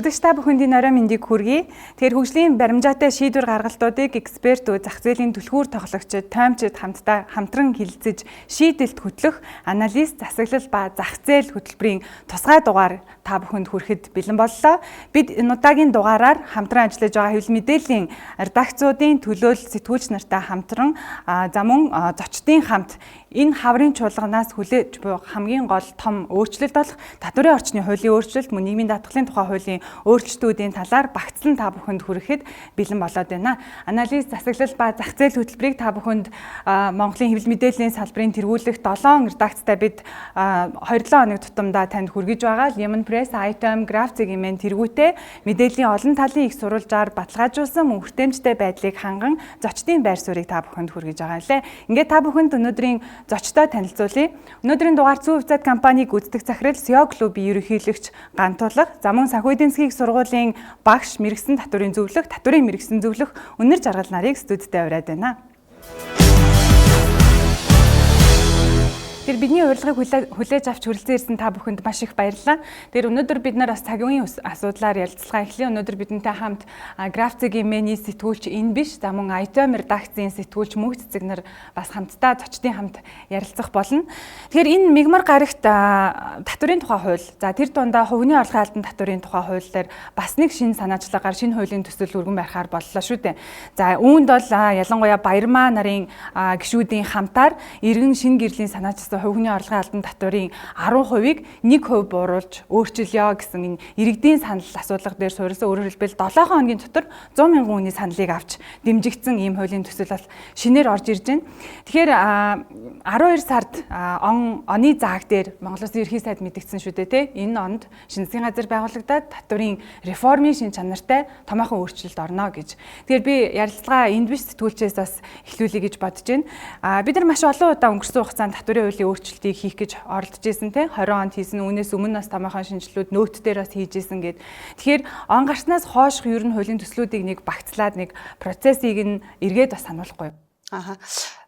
Сонсогч та бүхэнд орой мэндийг хүргэе. Тэгэхээр хөгжлийн баримжаатай шийдвэр гаргалтуудыг экспертүүд, зах зээлийн түлхүүр тоглогчид, тоймчид хамтран хилцэж шийдэлт хөтлөх анализ, засаглал ба зах зээл хөтөлбөрийн тусгай дугаар та бүхэнд хүрэхэд бэлэн боллоо. Бид энэ удаагийн дугаараар хамтран ажиллаж байгаа хэвлэл мэдээллийн редакцуудын төлөөлөл сэтгүүлч нартай хамтран за мөн зочдын хамт энэ хаврын чуулганаас хүлээж буй хамгийн гол том өөрчлөлт болох татварын орчны хуулийн өөрчлөлт, мөн нийгмийн даатгалын тухай хуулийн өөрчлөлтүүдийн талаар багцлан та бүхэнд хүрэхэд бэлэн болоод байна. Анализ, засаглал ба зах зээл хөтөлбөрийг та бүхэнд Монголын хэвлэл мэдээллийн салбарын тэргүүлэх 7 редакцтай бид 2-7 хоног тутамдаа танд хүргэж байгаа. Lemon Press, Item, Graphic Image тэргүүтээ мэдээллийн олон талын их сурвалжаар баталгаажуулсан мөнхөртөмжтэй байдлыг ханган зочдын байр суурийг та бүхэнд хүргэж байгаа лээ. Ингээд та бүхэнд өнөөдрийн зочдоо танилцуулъя. Өнөөдрийн дугаар Цүү хувьцаат компаниг гүйцэтгэх захирал SEO клубын ерөнхийлөгч Гантуулга, за мөн санхүү эдийн засгийн сургуулийн багш мэрэгсэн татварын мэрэгсэн зөвлөх Үнэр Жаргал нарыг студидтэй ураад байна. Тэр бидний урилгыг хүлээж авч хүрэлцэн ирсэн та бүхэнд маш их баярлалаа. Тэр өнөөдөр бид нар бас цагийн асуудлаар ярилцлага эхлэе. Өнөөдөр бидэнтэй хамт Graphic Image сэтгүүлч энэ биш, за мөн Item редакцийн сэтгүүлч Мөнх Цэцэг нар бас хамтдаа зочдын хамт ярилцах болно. Тэгэхээр энэ мигмар гарагт татварын тухай хууль, за тэр дундаа хувийн орлогын албан татварын тухай хууль дээр бас нэг шинэ санаачлагаар шинэ хуулийн төсөл өргөн барихаар боллоо шүү дээ. За үүнд бол ялангуяа Баярмаа нарын гишүүдийн хамтаар иргэн шинэ гэрлийн санаачлагын хувийн орлогын албан татварын 10%-ийг 1% бууруулж өөрчилё гэсэн энэ иргэдийн санал асуудлага дээр суурилсан. Өөрөөр хэлбэл 7 хоногийн дотор 100 мянган хүний саналыг авч дэмжигдсэн ийм хуулийн төсөл бол шинээр орж ирж байна. Тэгэхээр 12 сард оны зааг дээр Монголын ерхий сайд мэдгдсэн шүү дээ, тэ. Энэ онд шинэ засгийн газар байгуулагдаад татварын реформын шин чанартай томоохон өөрчлөлт орно гэж. Тэгэхээр би ярилцлага энд биш сэтгүүлчээс бас эхлүүлэе гэж бодож байна. Бид нар маш олон удаа өнгөрсөн хугацаанд татварын хуулийн өөрчлөлтийг хийх гэж оролдож ирсэн, те. 20 онд хийсэн, үүнээс өмнө бас томоохон шинжилгүүд нөт дээр бас хийж ирсэн гэд. Тэгэхээр он гарснаас хойш ер нь хуулийн төслүүдийг нэг багцлаад нэг процессыг нь эргээд бас сануулахгүй.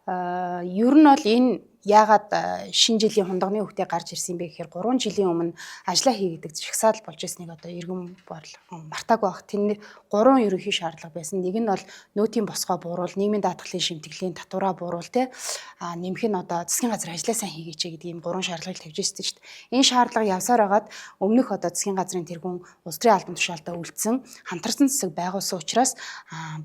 Ер нь бол энэ яагаад шинэ жилийн хундагны хөвгтөд гарч ирсэн бэ гэхээр 3 жилийн өмнө ажиллаа хийгдэг жагсаал болж ирснийг одоо иргэн мартаагүй байх. Тэр 3 ерөнхий шаардлага байсан. Нэг нь бол нөөтийн босгоо бууруул, нийгмийн даатгалын шимтгэлийн татвараа бууруул, те. Нэмэх нь одоо засгийн газар ажиллаа сайн хийгээч гэдэг ийм 3 шаардлагыг тавьж ирсэн шүү дээ. Энэ шаардлага явсаар хагаад өмнөх одоо засгийн газрын тэргүүн улс төрийн албан тушаалтаа үлдсэн хамтарсан засаг байгуулсан учраас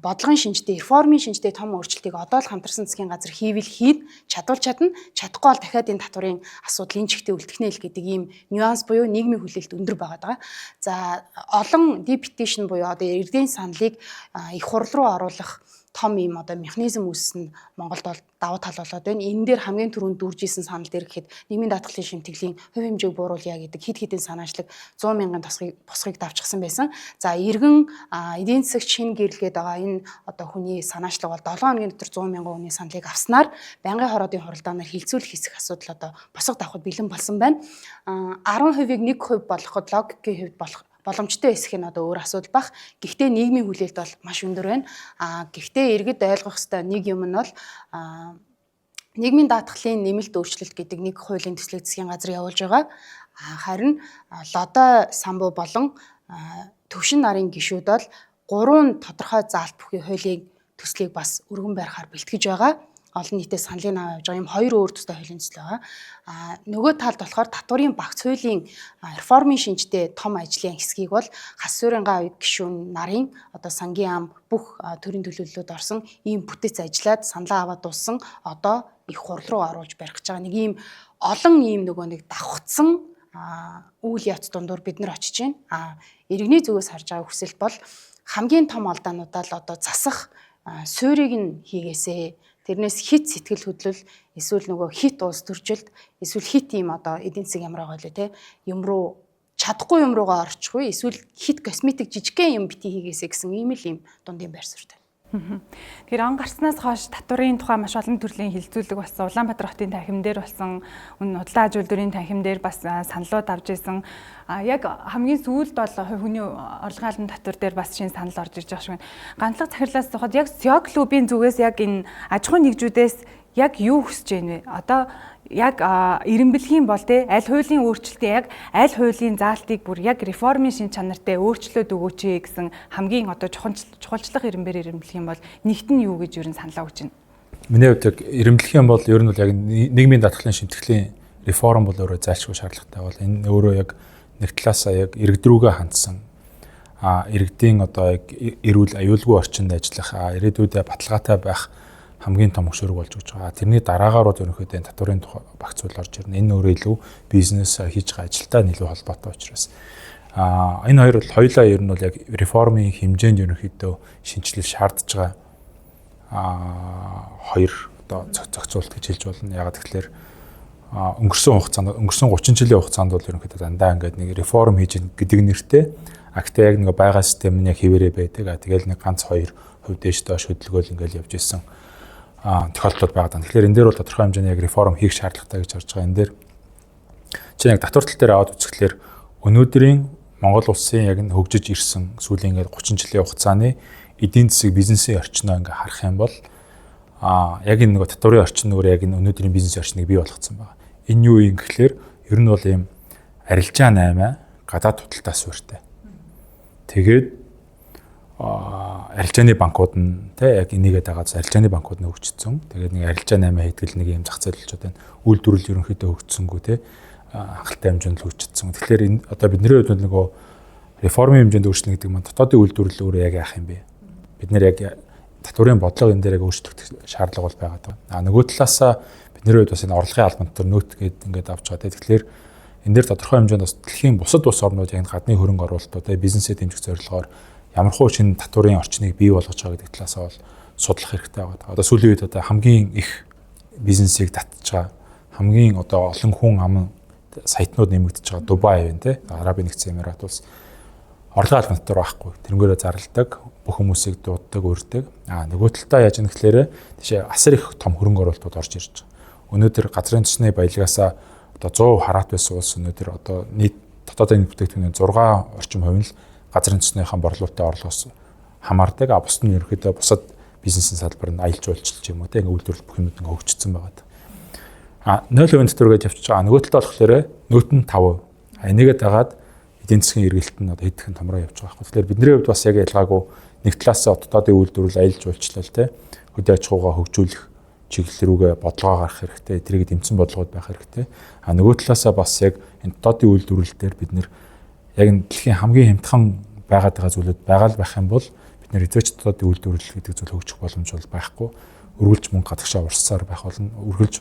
бодлогын шинжтэй, реформын шинжтэй том өөрчлөлтийг одоо л хамтарсан засгийн газар хийвэл хийн, чадна. Чадахгүй бол дахиад энэ татварын асуудал энэ чигтээ үлдэхнэ л гэдэг ийм нюанс буюу нийгмийн хүлээлт өндөр байгаа. За олон депетишн буюу одоо иргэдийн саналыг их хурл руу оруулах том ийм одоо механизм үүссэн Монголд бол давуу тал болоод байна. Энэ дээр хамгийн түрүүнд дүүржсэн санал дээр гэхэд нийгмийн даатгалын шимтгэлийн хувь хэмжээг бууруулъя гэдэг хэд хэдэн санаачлаг 100 мянган босгыг давчихсан байсан. За иргэн эдийн засагт шинэ гэрэлгээд байгаа энэ одоо хүний санаачлаг бол 7 хоногийн дотор 100 мянган хүний саналыг авснаар байнгын хороодын хуралдаанаар хилцүүлэх хэсэг асуудал одоо босго давхад бэлэн болсон байна. 10%-ийг 1% болгоход логикийн хувьд болох боломжтой эсэх нь одоо өөр асуудал бах. Гэхдээ нийгмийн хүлээлт бол маш өндөр байна. Гэхдээ иргэд ойлгох ёстой нэг юм нь бол нийгмийн даатгалын нэмэлт өөрчлөлт гэдэг нэг хуулийн төслийг засгийн газар явуулж байгаа. Харин лодой самбуу болон төвшин нарын гишүүд бол 3 тодорхой заалт бүхий хуулийн төслийг бас өргөн барихаар бэлтгэж байгаа. Олон нийтэд саналын аваа явж байгаа юм 2 өөр төстэй хуулийн төсөл байгаа. Нөгөө талд болохоор татварын багц хуулийн реформын шинжтэй том ажлын хэсгийг бол хас суурингаа үед гишүүн нарын одоо сангийн ам бүх төрийн төлөвлөлүүд орсон ийм бүтэц ажиллаад саналаа аваад дууссан одоо их хурл руу оруулж барих гэж байгаа. Нэг ийм олон ийм нөгөө нэг давхцсан үйл явц дундуур бид нар очиж байна. Иргэний зүгээс харж байгаа хүсэлт бол хамгийн том алдаануудаа л одоо засах суурийг нь хийгээсэй. Тэрнээс хит сэтгэл хөдлөл эсвэл нөгөө хит улс төржилт эсвэл хит ийм одоо эдийн засаг ямар байгаа лээ, те. Юм руу чадахгүй юм руугаа орчихгүй эсвэл хит косметик жижигхэн юм бити хийгээсэй гэсэн ийм л юм дундын байр суурьтай. Тэгэхээр он гарснаас хойш татварын тухай маш олон төрлийн хилцүүлэг болсон. Улаанбаатар хотын танхим дээр болсон, Худлаа аж үйлдвэрийн танхим дээр бас саналууд авч ирсэн. Яг хамгийн сүүлд бол хүний орлогын албан татвар дээр бас шинэ санал орж ирж байгаа шиг байна. Ганцлог захирлаас сухад яг SEO клубын зүгээс яг энэ аж ахуйн нэгжүүдээс яг юу хүсэж байна вэ? Одоо яг эренбэлгийн бол те аль хуулийн өөрчлөлтийг яг аль хуулийн заалтыг бүр яг реформын шин чанартай өөрчлөөд өгөөч гэсэн хамгийн одоо чухалчлах эренбээр эренбэлх юм бол нэгт нь юу гэж ер нь саналаа өгч байна. Миний хувьд яг эренбэлх юм бол ер нь бол яг нийгмийн даатгалын шимтгэлийн реформ бол өөрөө зайлшгүй шаардлагатай бол энэ өөрөө яг нэг талаасаа яг иргэдрүүгээ хандсан иргэдийн одоо яг эрүүл аюулгүй орчинд ажиллах ирээдүйдээ баталгаатай байх хамгийн том хөшөөрөг болж өгч байгаа. Тэрний дараагаар бол ерөнхийдөө энэ татварын багцуул орж ирнэ. Энэ өөрөө илүү бизнес хийж байгаа ажилтай илүү холбоотой учраас энэ хоёр бол хоёулаа ер нь бол яг реформын хэмжээнд ерөнхийдөө шинжилэл шаардж байгаа хоёр одоо зохицуулт гэж хэлж болно. Ягаад гэвэл өнгөрсөн 30 жилийн хугацаанд бол ерөнхийдөө дандаа ингээд нэг реформ хийж гэдэг нэртэй гэхдээ яг нэг байгаа систем нь яг хэвээрээ байдаг. Тэгэл нэг ганц 2% дээш доош хөдөлгөөл ингээд явж ирсэн тохиолдлууд байгаа. Тэгэхээр энэ дээр бол тодорхой хэмжээний яг реформ хийх шаардлагатай гэж харж байгаа. Энэ дээр чи яг татвар тал дээр аваад үзэхлээр өнөөдрийн Монгол улсын яг хөгжиж ирсэн сүүлийн ингээд 30 жилийн хугацааны эдийн засаг бизнесийн орчноо ингээд харах юм бол яг энэ нэг татварын орчин нөгөө яг энэ өнөөдрийн бизнес орчныг бий болгоцсон байна. Энэ юу юм гэхлээр ер нь бол ийм арилжаа 8 гадаад худалдаа суурьтай. Тэгээд арилжааны банкуд нь те яг энийгээ дагаад арилжааны банкуд нь хөгжсөн. Тэгээд нэг арилжаа 8 хэдгэл нэг юм зах зээл болж байна. Үйлдвэрлэл ерөнхийдөө хөгжсөнгүү те хангалттай хэмжээнд л хөгжсөн. Тэгэхээр энэ одоо бидний хувьд нөгөө реформын хэмжээнд өөрчлөлт гэдэг маань дотоодын үйлдвэрлэл өөрөө яг яах юм бэ? Бид нэр яг татварын бодлого энэ дээр яг өөрчлөлт шаардлага бол байгаа даа. Нөгөө талаасаа бидний хувьд бас энэ орлогын албан дотор нөөт гээд ингээд авч байгаа. Тэгэхээр энэ дээр тодорхой хэмжээнд бас дэлхийн бусад улс орнууд яг гадны хөрөнгө оруулалтууд бизнесээ дэмжих зорилгоор ямархуу шинэ татварын орчныг бий болгож байгаа гэдэг талаасаа бол судлах хэрэгтэй байгаа. Одоо сүүлийн үед одоо хамгийн их бизнесийг татж байгаа хамгийн одоо олон хүн аман сайтнууд нэмэгдэж байгаа Дубай байна те Арабын нэгдсэн Эмират улс орлогын албан дотор байхгүй. Тэрнгээрээ зарладаг бүх хүмүүсийг дууддаг, өрдөг. Нөгөө талдаа яаж нэхлээрээ тийш асар их том хөрөнгө оруулалтууд орж ирж байгаа. Өнөөдөр газрын төсний баялагаасаа одоо 100 хараат байсан улс өнөөдөр одоо нийт дотоодын бүтээгдэхүүний 6 орчим хувь нь газрын төснийхэн борлуулалтын орлогоос хамаардаг. Бусд нь ерөөхдөө бусад бизнесийн салбар нь аялал жуулчлал юм уу те ингээд үйлдвэрлэл бүх юмуд ингээд хөгжсөн байгаа. 0% татвар гэж явчихж байгаа. Нөгөө талд болохоор нөөт нь 5%. Энийгээ дагаад эдийн засгийн эргэлт нь одоо хэдхэн томроо явж байгаа. Тэгэхээр бидний хувьд бас яг ялгаагүй нэг талаасаа дотоодын үйлдвэрлэл аялал жуулчлал те хөдөө аж ахуйгаа хөгжүүлэх чиглэл рүүгээ бодлогоо гаргах хэрэгтэй. Тэрийг дэмжсэн бодлогод байх хэрэгтэй. Нөгөө талаасаа бас яг энэ дотоодын үйлдвэрлэл дээр бид нэр яг энэ дэлхийн хамгийн хямдхан байгаад байгаа зүйлүүд байгаа л байх юм бол бид нэр эзэж дотоодын үйлдвэрлэл гэдэг зүйл хөгжих боломж бол байхгүй. Үргэлж мөнгө гадагшаа урссаар байх болно. Үргэлж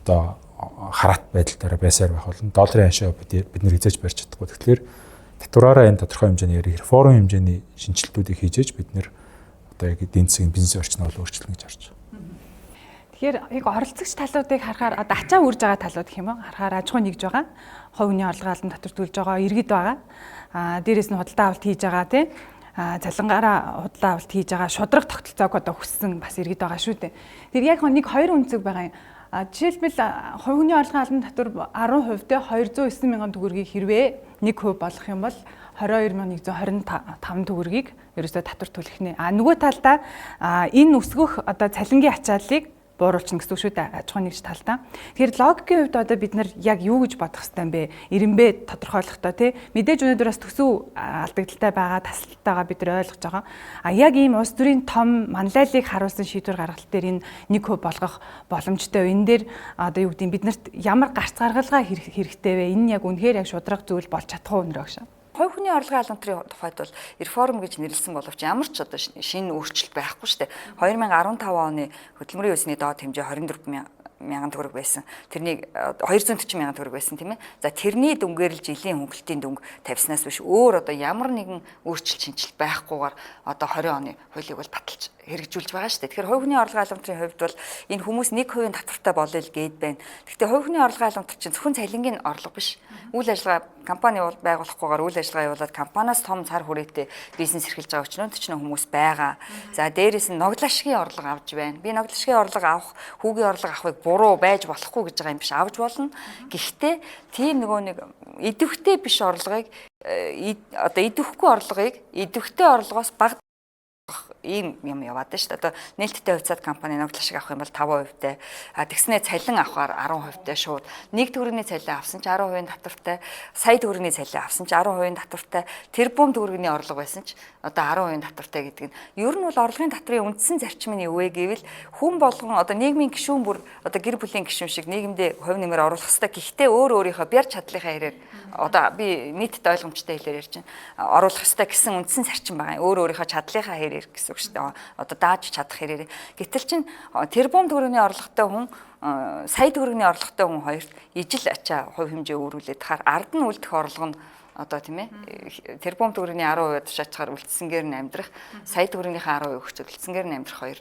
одоо хараат байдал дээр байсаар байх болно. Долларын хашаа бид нэр эзэж барьж чадахгүй. Тэгэхээр татвараараа энэ тодорхой хэмжээний реформ хэмжээний шинжилтүүдийг хийж бид нэр одоо яг эдийн засгийн бизнес орчноо бол өөрчлөлт гэж харж байна. Тэгэхээр яг оролцогч талуудыг харахаар одоо ачаа үрж байгаа талууд гэх юм уу? Харахаар аж ахуй нэгж байгаа. Хувь хүний орлогын албан татвар төлж байгаа, иргэд байгаа. Дээрээс нь худалдаа авалт хийж байгаа тий. Цалингаараа худалдаа авалт хийж байгаа, шудраг тогтолцоог одоо хүссэн бас иргэд байгаа шүү дээ. Тэр яг нэг хоёр үнцэг байгаа юм. Жишээлбэл хувь хүний орлогын албан татвар 10% те 209 мянган төгрөгийг хэрвээ 1% болгох юм бол 22,125 төгрөгийг ерөөсөө татвар төлөх нэ. Нөгөө талдаа энэ өсгөх одоо цалингийн ачааллыг бууруулчихна гэсэн үг шүү дээ. Аж ахуйн нэгж талдаа. Тэгэхээр логикийн хувьд одоо бид нар яг юу гэж бодох хэрэгтэй юм бэ? Ирэмбэ тодорхойлохдоо тий мэдээж өнөөдөр бас төсөв алдагдaltaй байгаа, тасалтайгаа бид нар ойлгож байгаа. Яг ийм улс төрийн том манлайллыг харуулсан шийдвэр гаргалт дээр энэ 1% болгох боломжтой. Энэ дээр одоо юу гэдэг бид нарт ямар гарц гаргалгаа хэрэгтэй вэ? Энэ яг үнэхээр яг шудраг зүйл болж чадах уу өнөрөө гэж. Хувь хүний орлогын албан татварын тухайд бол реформ гэж нэрлсэн боловч ямар ч одоо шинэ өөрчлөлт байхгүй шүү дээ. 2015 оны хөдөлмөрийн өсний доод хэмжээ 24 мянган төгрөг байсан. Тэрнийг 240 мянган төгрөг байсан тийм ээ. За тэрний дүнгээр л жилийн хөнгөлтийн дүнг тавьснаас биш өөр одоо ямар нэгэн өөрчлөлт шинжилт байхгүйгээр одоо 20 оны хуулийг бол баталж хэрэгжүүлж байгаа шүү дээ. Тэгэхээр хувь хүний орлогын албан татварын хувьд бол энэ хүмүүс 1% татвартай болъё л гээд байна. Гэхдээ хувь хүний орлогын албан татвар чинь зөвхөн цалингийн орлого биш. Үйл ажиллагаа компани байгуулахгүйгээр үйл ажиллагаа явуулаад компаниас том цар хүрээтэй бизнес эрхэлж байгаа өчнөө төчнөө хүмүүс байгаа. За дээрээс нь ноглашгийн орлого авж байна. Би ноглашгийн орлого авах, хүүгийн орлого авахыг буруу байж болохгүй гэж байгаа юм биш, авж болно. Гэхдээ тийм нөгөө нэг идэвхтэй биш орлогыг одоо идэвхгүй орлогыг идэвхтэй орлогоос бага ийм юм яваад байна шүү дээ. Одоо нээлттэй хувьцаат компани ногдлоо шиг авах юм бол 5%-тэй. Тэгснээ цалин авахаар 10%-тэй шууд. 1 төгрөгийн цалин авсан ч 10% татвартай. Сая төгрөгийн цалин авсан ч 10% татвартай. Тэрбум төгрөгийн орлого байсан ч одоо 10% татвартай гэдэг нь. Ер нь бол орлогын татврын үндсэн зарчим нь юу вэ гэвэл хүн болгон одоо нийгмийн гишүүн бүр одоо гэр бүлийн гишүүн шиг нийгэмдээ хувь нэмэр оруулах хэрэгтэй. Гэхдээ өөрийнхөө бяр чадлынхаа хэрээр одоо би нийтэд ойлгомжтой хэлээр ярьж байна. Оруулах хэрэгтэй гэсэн үндсэн зарчим байгаа. Өөрийнхөө чадлынхаа хэрээр гэсэн үг шүү дээ. Одоо дааж чадах хэрээр. Гэтэл чин тэрбум төгрөгийн орлоготой хүн сая төгрөгийн орлоготой хүн хоёрт ижил ачаа хувь хэмжээ өөрүүлээд хаар ард нь үлдэх орлого нь одоо тийм ээ тэрбум төгрөгийн 10% тушаачаар үлдсэнгээр нь амьдрах сая төгрөгийнхээ 10% өгч үлдсэнгээр нь амьдрах хоёр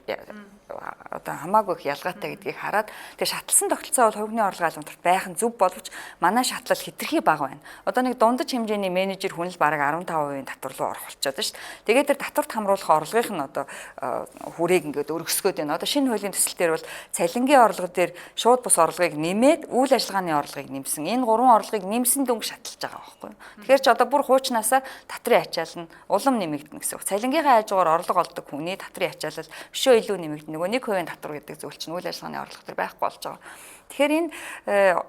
одоо хамаагүй их ялгаатай гэдгийг хараад тэгээ шатлсан тогтолцоо бол хувийн орлого халамжтай байх нь зөв боловч манай шатлал хэтэрхий бага байна. Одоо нэг дундаж хэмжээний менежер хүн л бараг 15% татвар руу орох болчиход шүү дээ. Тэгээд тэр татварт хамруулах орлогын нь одоо хүрээг ингээд өргөсгөөд байна. Одоо шинэ хуулийн төсөл дээр бол цалингийн орлого дээр шууд бус орлогыг нэмээд үйл ажиллагааны орлогыг нэмсэн. Энэ гурван орлогыг нэмсэн дүнг шаталж байгаа байхгүй юу? Тэгэхээр ч одоо бүр хуучнаасаа татрын ачаал нь улам нэмэгдэнэ гэсэн үг. Цалингийнхаа хажуугаар орлого олдог хүний татрын ачаалал өшөө илүү нэмэгдэнэ. Нөгөө 1% татвар гэдэг зүйл чинь үйл ажиллагааны орлого төр байхгүй болж байгаа. Тэгэхээр энэ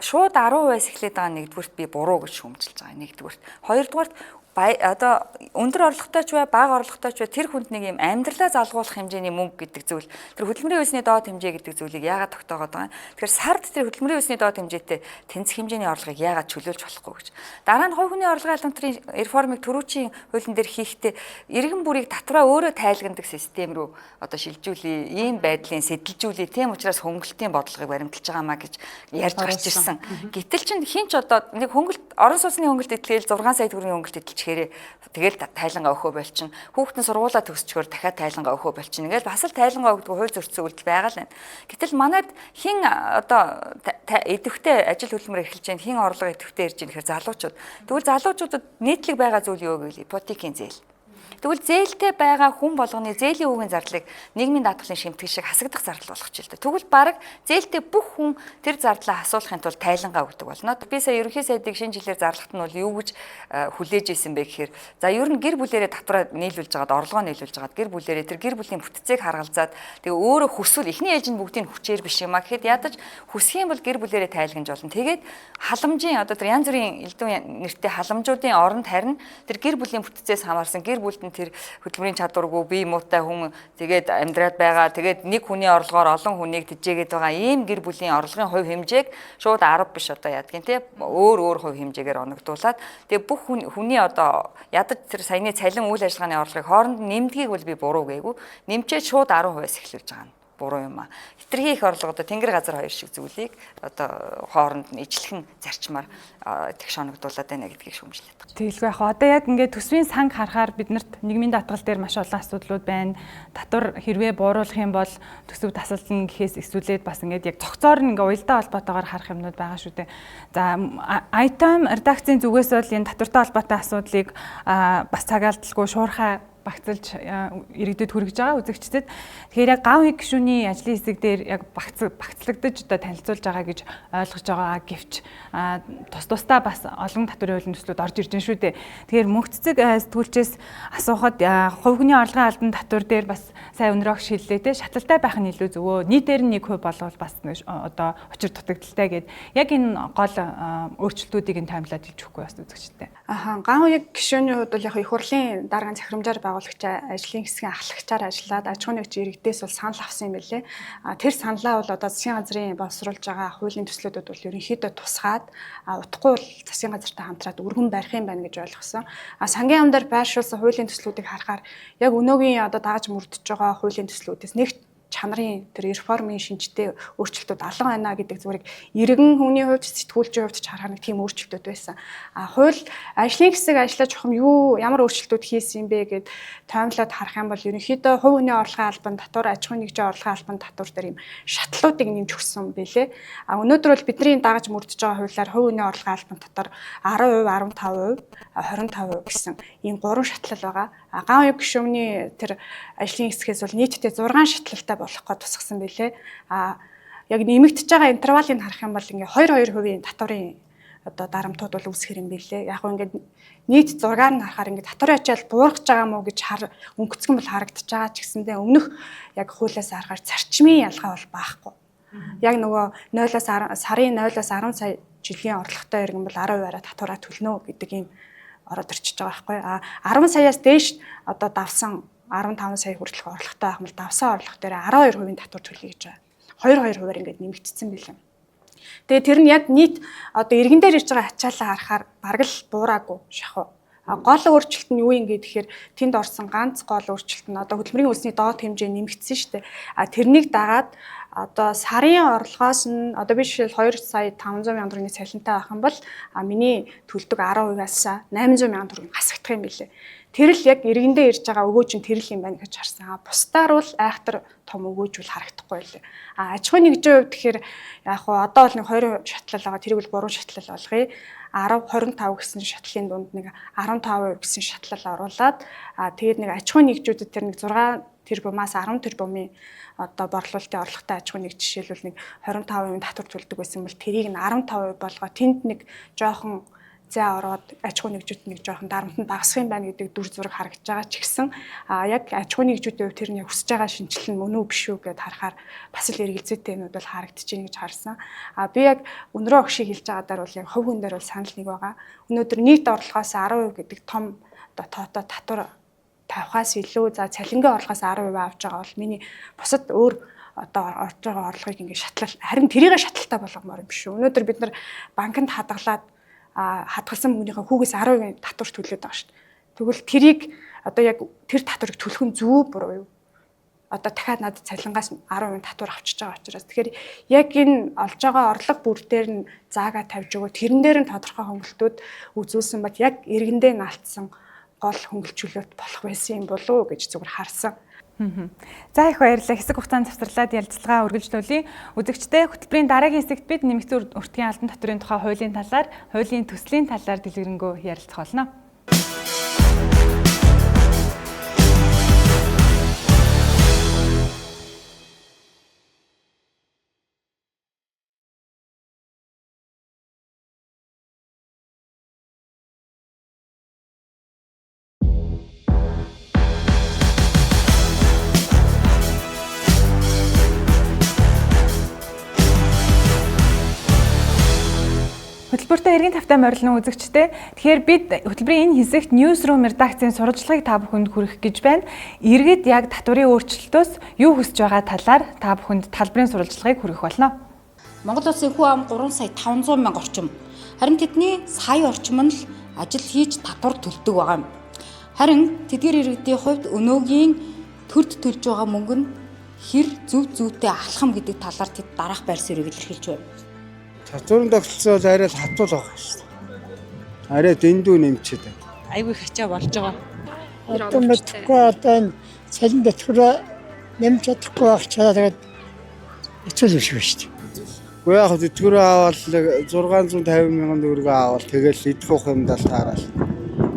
шууд 10%-аас эхлээд байгаа нэгдүгürt би буруу гэж шүүмжилж байгаа. Нэгдүгürt. Хоёрдугаарт одоо өндөр орлоготой ч бай, бага орлоготой ч бай тэр хүнд нэг юм амьдралаа залгуулах хэмжээний мөнгө гэдэг зүйл. Тэр хөдөлмөрийн хүйсний доод хэмжээ гэдэг зүйлийг яагаад тогтоогоод байгаа юм? Тэгэхээр сард тэр хөдөлмөрийн хүйсний доод хэмжээтэй тэнцэх хэмжээний орлогыг яагаад чөлөөлж болохгүй гэж. Дараа нь хувь хүний орлогын халамтрын реформыг төрүүчийн хуулийн дээр хийхдээ иргэн бүрийг татвараа өөрөө тайлганадаг систем рүү одоо шилжүүлээ, ийм байдлын сэдэлжүүлээ. Тийм учраас хөнгөлтийн бодлогыг баримталж байгаамаа гэж ярьж гарч ирсэн. Гэтэл чинь хинч одоо нэг хөнгөлт орон сууцны хөнгөлт итгэл 6 сая төгрөгийн хөнгөлт итгэж тэгэл тайлангаа өгөхөө болчин. Хүүхдэн сургуулаа төгсчгөр дахиад тайлангаа өгөхөө болчин. Ингээл бас л тайлангаа өгдөг хууль зөрчил үйлдэл байгаа л байна. Гэтэл манайд хин одоо идэвхтэй ажил хөдөлмөр эрхэлж чинь хин орлого идэвхтэй ирж байгаа гэхээр залуучууд. Тэгвэл залуучуудад нийтлэг байгаа зүйл юу гэвэл ипотекийн зээл. Тэгвэл зээлтэй байгаа хүн болгоны зээлийн үгийн зардлыг нийгмийн даатгалын шимтгэл шиг хасагдах зардал болгочих л дээ. Тэгвэл баг зээлтэй бүх хүн тэр зардлаа асуулахын тулд тайлангаа өгдөг болно. Би сая ерөнхий сайдыг шинэ жилээр зарлахт нь бол юу гэж хүлээж исэн бэ гэхээр за ер нь гэр бүлэрээ татвараа нийлүүлж байгаад орлогоо нийлүүлж байгаад гэр бүлэрээ тэр гэр бүлийн бүтцийг харгалзаад тэгээ өөрөө хүсвэл эхний ээлжинд бүгдийг хүчээр биш юм а гэхэд ядаж хүсэх юм бол гэр бүлэрээ тайлгнаж болно. Тэгээд халамжийн одоо тэр янз бүрийн элдв нэртэй халамжуудын оронд харин тэр гэр бүлийн бүтцээс хамаарсан гэр бүлд тэр хөдөлмөрийн чадваргүй бие муутай хүн тэгээд амьдраад байгаа. Тэгээд нэг хүний орлогоор олон хүнийг тэжээгээд байгаа ийм гэр бүлийн орлогын хувь хэмжээг шууд 10 биш одоо яадгийн тий өөр хувь хэмжээгээр оногдуулаад тэгээд бүх хүний одоо ядаж тэр саяны цалин үйл ажиллагааны орлогыг хооронд нэмдгийг бол би буруу гээгүй. Нэмчээд шууд 10%-аас эхлүүлж байгаа нь буруу юм а. Хитрхи их орлого одоо тэнгэр газар хоёр шиг зүйлийг одоо хооронд нь ижлэхэн зарчмаар тэгш оногдуулаад байна гэдгийг шүүмжлээд байна. Тэгэлгүй яг одоо яг ингээд төсвийн санг харахаар биднэрт нийгмийн даатгал дээр маш олон асуудлууд байна. Татвар хэрвээ бууруулах юм бол төсөв тасалдана гэхээс эсвэл бас ингээд яг цогцоор нь ингээд уялдаа холбоотойгоор харах юмнууд байгаа шүү дээ. За item редакцийн зүгээс бол энэ татвартай холбоотой асуудлыг бас цагаалдалгүй шуурхай багцлж иргэдэд хүргэж байгаа үзэгчдэд. Тэгэхээр яг гав гишүүний ажлын хэсэг дээр яг багцлагдаж одоо танилцуулж байгаа гэж ойлгож байгаа гэвч тусдаа бас олон татварын хуулийн төслүүд орж ирж байна шүү дээ. Тэгэхээр мөнх цэцэг сэтгүүлчээс асуухад хувь хүний орлогын албан татвар дээр бас сайн өнөрөг шиллээ те шаталтай байх нь илүү зөвөө. Нийтээр нь 1% болвол бас одоо учир дутагдaltaй гэд яг энэ гол өөрчлөлтүүдийг нь таймлаад хэлж өгөхгүй бас үзэгчтэй. Гав гишүүний хувьд бол яг их хурлын даргын захирамжаар байгуулагч ажлын хэсгийн ахлагчаар ажиллаад аж ахуйн нэгж иргэдээс бол санал авсан юм билээ. Тэр саналаа бол одоо засгийн газрын боловсруулж байгаа хуулийн төслүүдэд бол ерөнхийдөө тусгаад утгагүй бол засгийн газартай хамтраад өргөн барих юм байна гэж ойлгосон. Сангийн амдаар байршуулсан хуулийн төслүүдийг харахаар яг өнөөгийн одоо дааж мөрдөж байгаа хуулийн төслүүдээс нэг чанарын тэр реформын шинжтэй өөрчлөлтүүд алга байна гэдэг зүрийг иргэн хүний хувьд сэтгүүлчийн хувьд ч харахад нэг тийм өөрчлөлтүүд байсан. Хууль ажлын хэсэг ажиллаж ухам ямар өөрчлөлтүүд хийсэн юм бэ гэд тоймлоод харах юм бол ерөнхийдөө хувь хүний орлогын албан татвар, аж ахуйн нэгжийн орлогын албан татвар дээр юм шатлалуудыг нэмж өгсөн байлээ. Өнөөдөр бол бидний дагаж мөрдөж байгаа хуулиар хувь хүний орлогын албан татвар 10%, 15%, 25% гэсэн ийм 3 шатлал байгаа. Гав гишүүний тэр ажлын хэсгээс бол нийтдээ 6 шатлалтай болох гэж тусгасан байлээ. Яг нэмэгдэж байгаа интервалыг харах юм бол ингээ 2% татварын одоо дарамтууд бол үүсгэр юм билээ. Яг гоо ингээд нийт зургаар нь харахаар ингээд татварын ачаал буурах гэж байгаа мó гэж өнгөцгөн бол харагдаж байгаа ч гэсэндээ өмнөх яг хуулиас харахаар зарчмын ялгаа бол баахгүй. Яг нөгөө 0-аас сарын 0-аас 10 сая жилийн орлоготой иргэн бол 10%-аараа татвараа төлнө гэдэг ийм ороод ирчихэж байгаа байхгүй. 10 саяас дээш одоо давсан 15 сая хүртэлх орлоготой байх юм бол давсан орлого дээр 12% татвар төлье гэж байгаа. 2%-аар ингээд нэмэгдсэн билээ. Тэгээ тэр нь яг нийт одоо иргэн дээр ирж байгаа ачаалаа харахаар бараг л буураагүй шахав. Гол өөрчлөлт нь юу юм гэхээр тэнд орсон ганц гол өөрчлөлт нь одоо хөдөлмөрийн үлсний доод хэмжээ нэмэгдсэн шүү дээ. Тэрнийг дагаад одоо сарын орлогоос нь одоо би жишээл 2 сая 500 мянган төгрөгийн цалинтай байх юм бол миний төлдөг 10%-аас 800 мянган төгрөг хасагдах юм билээ. Тэр л яг иргэндээ ирж байгаа өгөөж нь тэр л юм байна гэж харсан. Бусдаар бол айхтар том өгөөж бол харагдахгүй байлээ. Аж ахуйн нэгжийн хувьд тэгэхээр яг хуу одоо бол нэг 20 шатлал байгаа. Тэрийг бол 3 шатлал болгоё. 10-25 гэсэн шатлалын дунд нэг 15% гэсэн шатлал оруулаад тэгээд нэг аж ахуйн нэгжүүдэд тэр нэг 6 тэрбумаас 10 тэрбумын одоо борлуулалтын орлоготой аж ахуйн нэгж жишээлбэл нэг 25% татвар төлдөг байсан бол тэрийг нь 15% болгоо тэнд нэг жоохон зэ ороод аж ахуйн нэгжүүд нэг жоохон дарамтанд багасах юм байна гэдэг дүр зураг харагдаж байгаа ч гэсэн яг аж ахуйн нэгжүүдийн хувьд тэр нь хүсэж байгаа шинжилэл нь мөн үү биш үү гэдээ харахаар бас л эргэлзээтэй юмуд бол харагдаж байна гэж харсан. Би яг өнөрөө өгшийг хэлж байгаадаар бол яг хувь хүн дээр бол санал нэг байгаа. Өнөөдөр нийт орлогоос 10% гэдэг том одоо татвар тавихаас илүү за цалингийн орлогоос 10% авч байгаа бол миний бусад өөр одоо орж байгаа орлогыг ингээд шатлал харин тэрийг шатлалтай болгомоор юм биш үү. Өнөөдөр бид нар банкнд хадгалаад хадгалсан мөнгөнийхөө хүүгээс 10% татвар төлөөд байгаа шүү дээ. Тэгвэл тэрийг одоо яг тэр татварыг төлөх нь зөв буруу юу? Одоо дахиад надад цалингаас 10% татвар авчиж байгаа учраас тэгэхээр яг энэ олж байгаа орлого бүр дээр нь заагаа тавьж өгөө тэрэн дээр нь тодорхой хөнгөлтүүд үзүүлсэн бат яг иргэндээ наалтсан гол хөнгөлчлөлт болох байсан юм болов уу гэж зүгээр харсан. За их баярлалаа. Хэсэг хугацаанд завсарлаад ярилцлага үргэлжлүүлье. Үзэгчдээ хөтөлбөрийн дараагийн хэсэгт бид нэмэгдсэн уртгийн албан татврын тухай хуулийн талаар, хуулийн төслийн талаар дэлгэрэнгүй ярилцах болно. Хөтөлбөртөө эргэн тавтай морилно үзэгчтэй. Тэгэхээр бид хөтөлбөрийн энэ хэсэгт Newsroom редакцийн сурвалжлагыг та бүхэнд хүргэх гэж байна. Иргэд яг татварын өөрчлөлтөөс юу хүсэж байгаа талаар та бүхэнд талбарын сурвалжлагыг хүргэх болно. Монгол улсын хүү ам 3 сая 500 мянга орчим. Харин тэдний сая орчим нь л ажил хийж татвар төлдөг байгаа юм. Харин тэдгээр иргэдийн хувьд өнөөгийн төрд төлж байгаа мөнгө нь хэр зөв зүйтэй алхам гэдэг талаар тэд дараах байр суурийг илэрхийлж байна. Татварын тогтолцоо арай л хатуул байгаа шүү дээ. Арай дэндүү нэмчихэд байна. Айгүй хачаа болж байгаа. Одоо мэдхгүй одоо энэ цалин татвараа нэмж чадахгүй байх чараа тэгээд хэцүү биш шүү дээ. Уу яг тэтгэрээ аваад 650 мянган төгрөг аваад тэгэл идэх уух юмдаа таарал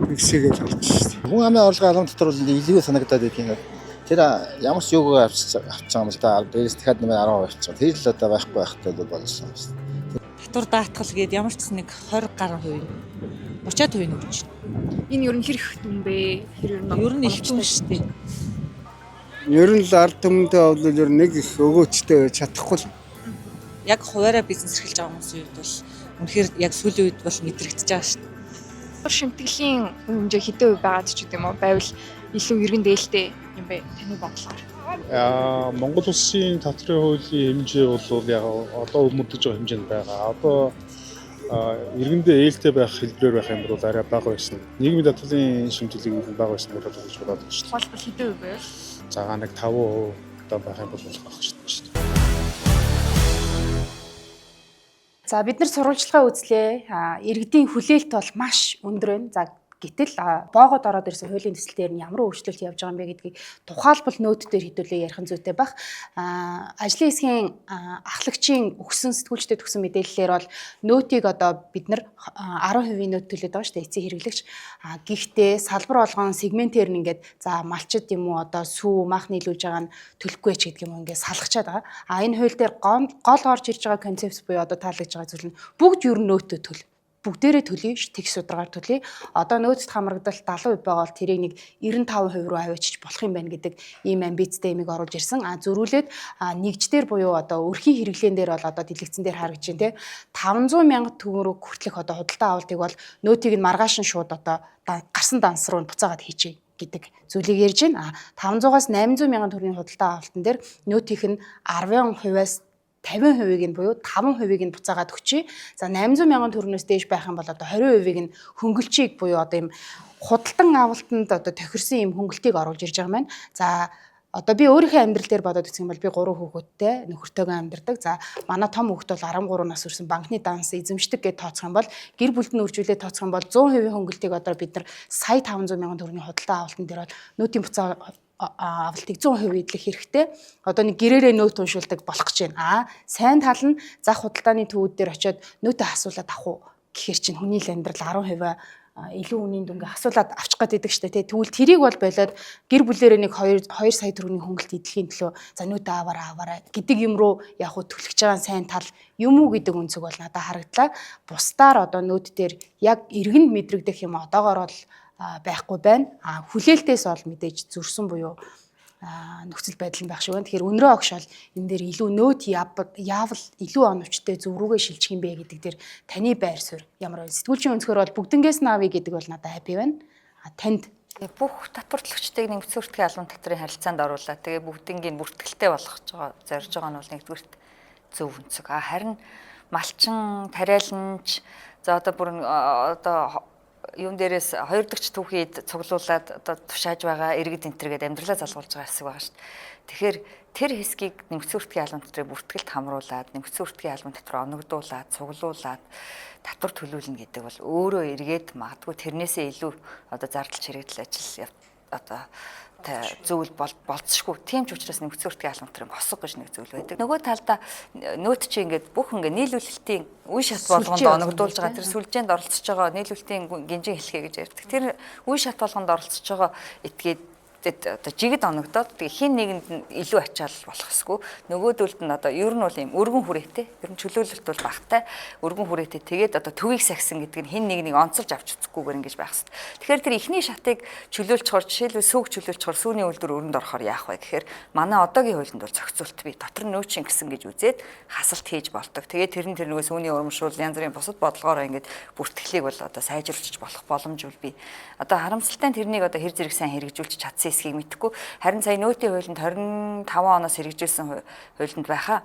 тэгсэгээл болж шүү дээ. Хүн амын орлогын албан татвар бол илүү санагдаад байдаг юм. Тэр ямар ч юуг авч байгаа юм л да. Дээрээс дахиад нэмээд 10% авчихсан. Тэр л одоо байхгүй байхтай бол болсон юм шүү дээ. Татвар даатгал гээд ямар ч нэг 20 гаруй хувь 30% нь өгч байна. Энэ ер нь хэрэг хүн бэ? Ер нь их хүн шүү дээ. Ер нь л ард түмэнтэй бол ер нь нэг их өгөөчтэй чадахгүй л. Яг хуваараа бизнес эрхэлж байгаа хүмүүсийн үед бол үнэхээр яг сүүлийн үед бол мэдрэгдэж байгаа шүү дээ. Шимтгэлийн хэмжээ хэдэн үе байгаад ч гэдэм үү байвал илүү эргэн дээлтэй юм бэ таны бодлоор? Монгол улсын татврын хуулийн хэмжээ бол яг одоо өмөрдөж байгаа хэмжээнд байгаа. Одоо иргэндээ ээлтэй байх хэлбэрээр байх юм бол арай бага байсан. Нийгмийн татварын шимтгэлийг бага байсан гэж бодож байна шүү дээ. Бол хэдэн үе вэ? За нэг 5% одоо байх юм бол болох шүү дээ. За бид нар сурвалжлагаа үзлээ. Иргэдийн хүлээлт бол маш өндөр байна. За гэтэл боогод ороод ирсэн хуулийн төсөл дээр нь ямар өөрчлөлт явж байгаа юм бэ гэдгийг тухайлбал нөт дээр хэдүүлээ ярих нь зүйтэй байх. Ажлын хэсгийн ахлагчийн өгсөн сэтгүүлчдэд өгсөн мэдээллээр бол нөтийг одоо бид нар 10% нөт төлөд байгаа шүү дээ эцсийн хэрэглэгч. Гэхдээ салбар болгон сегментээр нь ингээд за малчид юм уу одоо сүү мах нийлүүлж байгаа нь төлөхгүй ч гэдэг юм ингээд салгачаад байгаа. Энэ хууль дээр гол орж ирж байгаа концепц буюу одоо таалагдж байгаа зүйл нь бүгд ер нь нөтөө төлөв. бүгдээрээ төлөе, тэгш ударгаар төлөе. Одоо нөөцөд хамрагдалт 70% байгаа бол тэрийг нэг 95% руу авчиж болох юм байна гэдэг ийм амбицтай юмыг оруулж ирсэн. Зөрүүлээд нэгждэр буюу одоо өрхийн хэрэглэн дээр бол одоо дэлгэцэн дээр харагдаж байна те 500 мянга төгрөг хүртэлх одоо худалдаа авалтыг бол нөөтийг нь маргааш нь шууд одоо гарсан данс руу буцаагаад хийчихье гэдэг зүйлийг ярьж байна. 500-аас 800 мянган төгрөгийн худалдаа авалтан дээр нөөтийнх нь 10%-аас 50%-ийг нь буюу 5%-ийг нь буцаагаад өгчий. За 800 мянган төгрөгнөөс дээш байх юм бол одоо 20%-ийг нь хөнгөлчийг буюу одоо ийм худалдан авалтанд одоо тохирсон ийм хөнгөлтийг оруулж ирж байгаа маань. За одоо би өөрийнхөө амьдрал дээр бодоод үзэх юм бол би 3 хүүхэдтэй нөхөртөөгөө амьдардаг. За манай том хүүхэд бол 13 нас хүрсэн банкны данс эзэмшдэг гэж тооцох юм бол гэр бүлд нь үржүүлээд тооцох юм бол 100% хөнгөлтийг одоо бид нар сая 500 мянган төгрөгийн худалдаа авалтан дээр бол нөөтийн буцаа авалтыг 100% эдлэх хэрэгтэй. Одоо нэг гэрээрээ нөөт уншуулдаг болох гэж байна. Сайн тал нь зах худалдааны төвүүд дээр очиод нөөтөө асуулаад авах уу гэхэр чинь хүний л амьдрал 10% илүү үнийн дүнгээ асуулаад авчих гээд байдаг штэ тий. Тэгвэл тэрийг бол болоод гэр бүлээрээ нэг 2 сая төгрөгийн хөнгөлт эдлэхийн төлөө за нөөтөө аваарай гэдэг юм руу яг хөө төлөж байгаа сайн тал юм уу гэдэг үнцэг бол надад харагдлаа. Бусдаар одоо нөөт дээр яг иргэнд мэдрэгдэх юм одоогоор бол байхгүй байна. Хүлээлтээс бол мэдээж зөрсөн буюу нөхцөл байдал байх шиг байна. Тэгэхээр өнрөө огш бол энэ дээр илүү нөөт яавал илүү оновчтой зөв рүүгээ шилжих юм бэ гэдэг дээр таны байр суурь ямар вэ? Сэтгүүлчийн өнцгөр бол бүгднгээс нь авъя гэдэг бол надад happy байна. Танд бүх татварлагчдыг нэмэгдсэн хүртгийн албан татврын харилцаанд оруулаад тэгээ бүгднийг бүртгэлтэй болгож байгаа зорж байгаа нь бол нэгдүгürt зөв өнцөг. Харин малчин, тариаланч за одоо бүр одоо юм дээрээс 2 дахь түүхийд цуглуулад одоо тушааж байгаа иргэд энтергээд амьдралаа залгуулж байгаа хэсэг байгаа шүү дээ. Тэгэхээр тэр хэсгийг нэмэгдсэн хүртгийн албан татврын бүртгэлд хамруулад, нэмэгдсэн хүртгийн албан татвар оногдуулаад, цуглуулад татвар төлүүлнэ гэдэг бол өөрөө эргээд магадгүй тэрнээсээ илүү одоо зардал чирэгдэл ажил одоо зүйл болцсохгүй. Тийм ч учраас нэмэгдсэн хүртгийн албан татврын босго гэж нэг зүйл байдаг. Нөгөө талдаа нөөт чи ингээд бүх ингээд нийлүүлэлтийн үе шат болгонд оногдуулж байгаа тэр сүлжээнд оролцож байгаа нийлүүлэлтийн гинжин хэлхээ гэж ярьдаг. Тэр үе шат болгонд оролцож байгаа этгээд одоо жигд оногдоод тэгээ хин нэгэнд нь илүү ачаал болох хэсгүй нөгөөдөлд нь одоо ер нь бол юм өргөн хүрээтэй ер нь чөлөөлөлт бол багтай өргөн хүрээтэй тэгээд одоо төвийг сахисан гэдэг нь хин нэг онцолж авч үзэхгүйгээр ингэж байх хэвээр. Тэгэхээр тэр ихний шатыг чөлөөлчхоор жишээлбэл сүүг чөлөөлчхоор сүүний үйлдвэр өрөнд орохоор яах вэ гэхээр манай одоогийн хуулинд бол зохицуулт бий дотор нь нөөцийн гэсэн гэж үзээд хасалт хийж болдог. Тэгээд тэр нөгөө сүүний урамшуул янз бүрийн бусад бодлогоор ингэж бүртгэлийг бол одоо сайжруулж болох боломж бол бий. Одоо харамсалтай нь тэрнийг одоо хэр зэрэг сайн хэрэгжүүлж чадсан эсхийг мэдэхгүй. Харин сая нөөтийн хуулинд 25 оноос хэрэгжүүлсэн хуулинд байхаа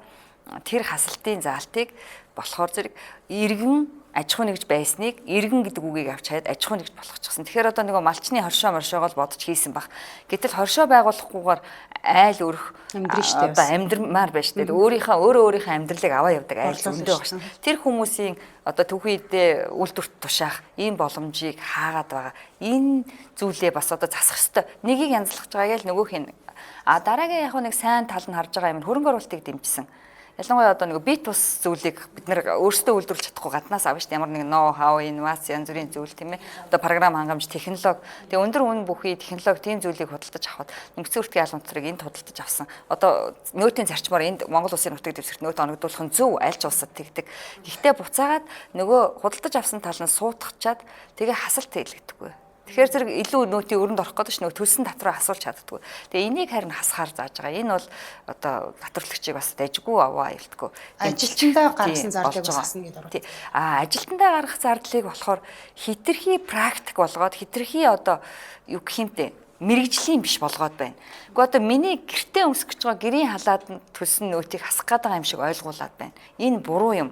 тэр хасалтын заалтыг болохоор зэрэг иргэн аж ахуй нэгж байсныг иргэн гэдэг үгийг авч хаад аж ахуй нэгж болгочихсон. Тэгэхээр одоо нөгөө малчны хоршоо моршоогоо л бодож хийсэн баг. Гэтэл хоршоо байгуулахгүйгээр айл өрх одоо амьдрмаар байж тээ. Өөрийнхөө амьдралыг аваа явдаг айл зөндөө багш. Тэр хүмүүсийн одоо түүхийдээ үйлдвэрт тушаах ийм боломжийг хаагаад байгаа. Энэ зүйлээ бас одоо засах ёстой. Нэгийг янзлах байгаа ял нөгөөх нь. Дараагийн яг нэг сайн тал нь харж байгаа юм хөрөнгө оруулалтыг дэмжсэн. Ялангуяа одоо нэг бит ус зүйлийг бид нэр өөрсдөө үйлдвэрлэж чадахгүй гаднаас авна шүү дээ. Ямар нэг ноу хау инновац янз бүрийн зүйл тийм ээ. Одоо програм хангамж технологи. Тэгээ өндөр үн бүхий технологи тийм зүйлийг худалдаж авахд нэмэгдсэн хүртгийн албан татврыг энд худалдаж авсан. Одоо нөөтийн зарчмаар энд Монгол улсын нутаг дэвсгэрт нөөт оногдуулах нь зөв аль ч улсад тэгдэг. Гэхдээ буцаагаад нөгөө худалдаж авсан тал нь суутгачаад тэгээ хасалт хийлгдэггүй. Тэгэхээр зэрэг илүү нөөтийн өрөнд орох гэдэг чинь нөгөө төлсөн татвараа асуулж чаддаггүй. Тэгээ энийг харин хасахаар зааж байгаа. Энэ бол одоо татварлагчийг бас дайжгүй аваа илтгүү. Ажилтнаа гаргасан зардлыг бас хасна гэдэг. Ажилтнаа гаргах зардлыг болохоор хитрхи практик болгоод хитрхи одоо юу гэх юмтэй мэрэгжлийн биш болгоод байна. Гэхдээ одоо миний гэртээ өмсөх гэж байгаа гэрийн халаад төлсөн нөөтийг хасах гэдэг юм шиг ойлгуулад байна. Энэ буруу юм.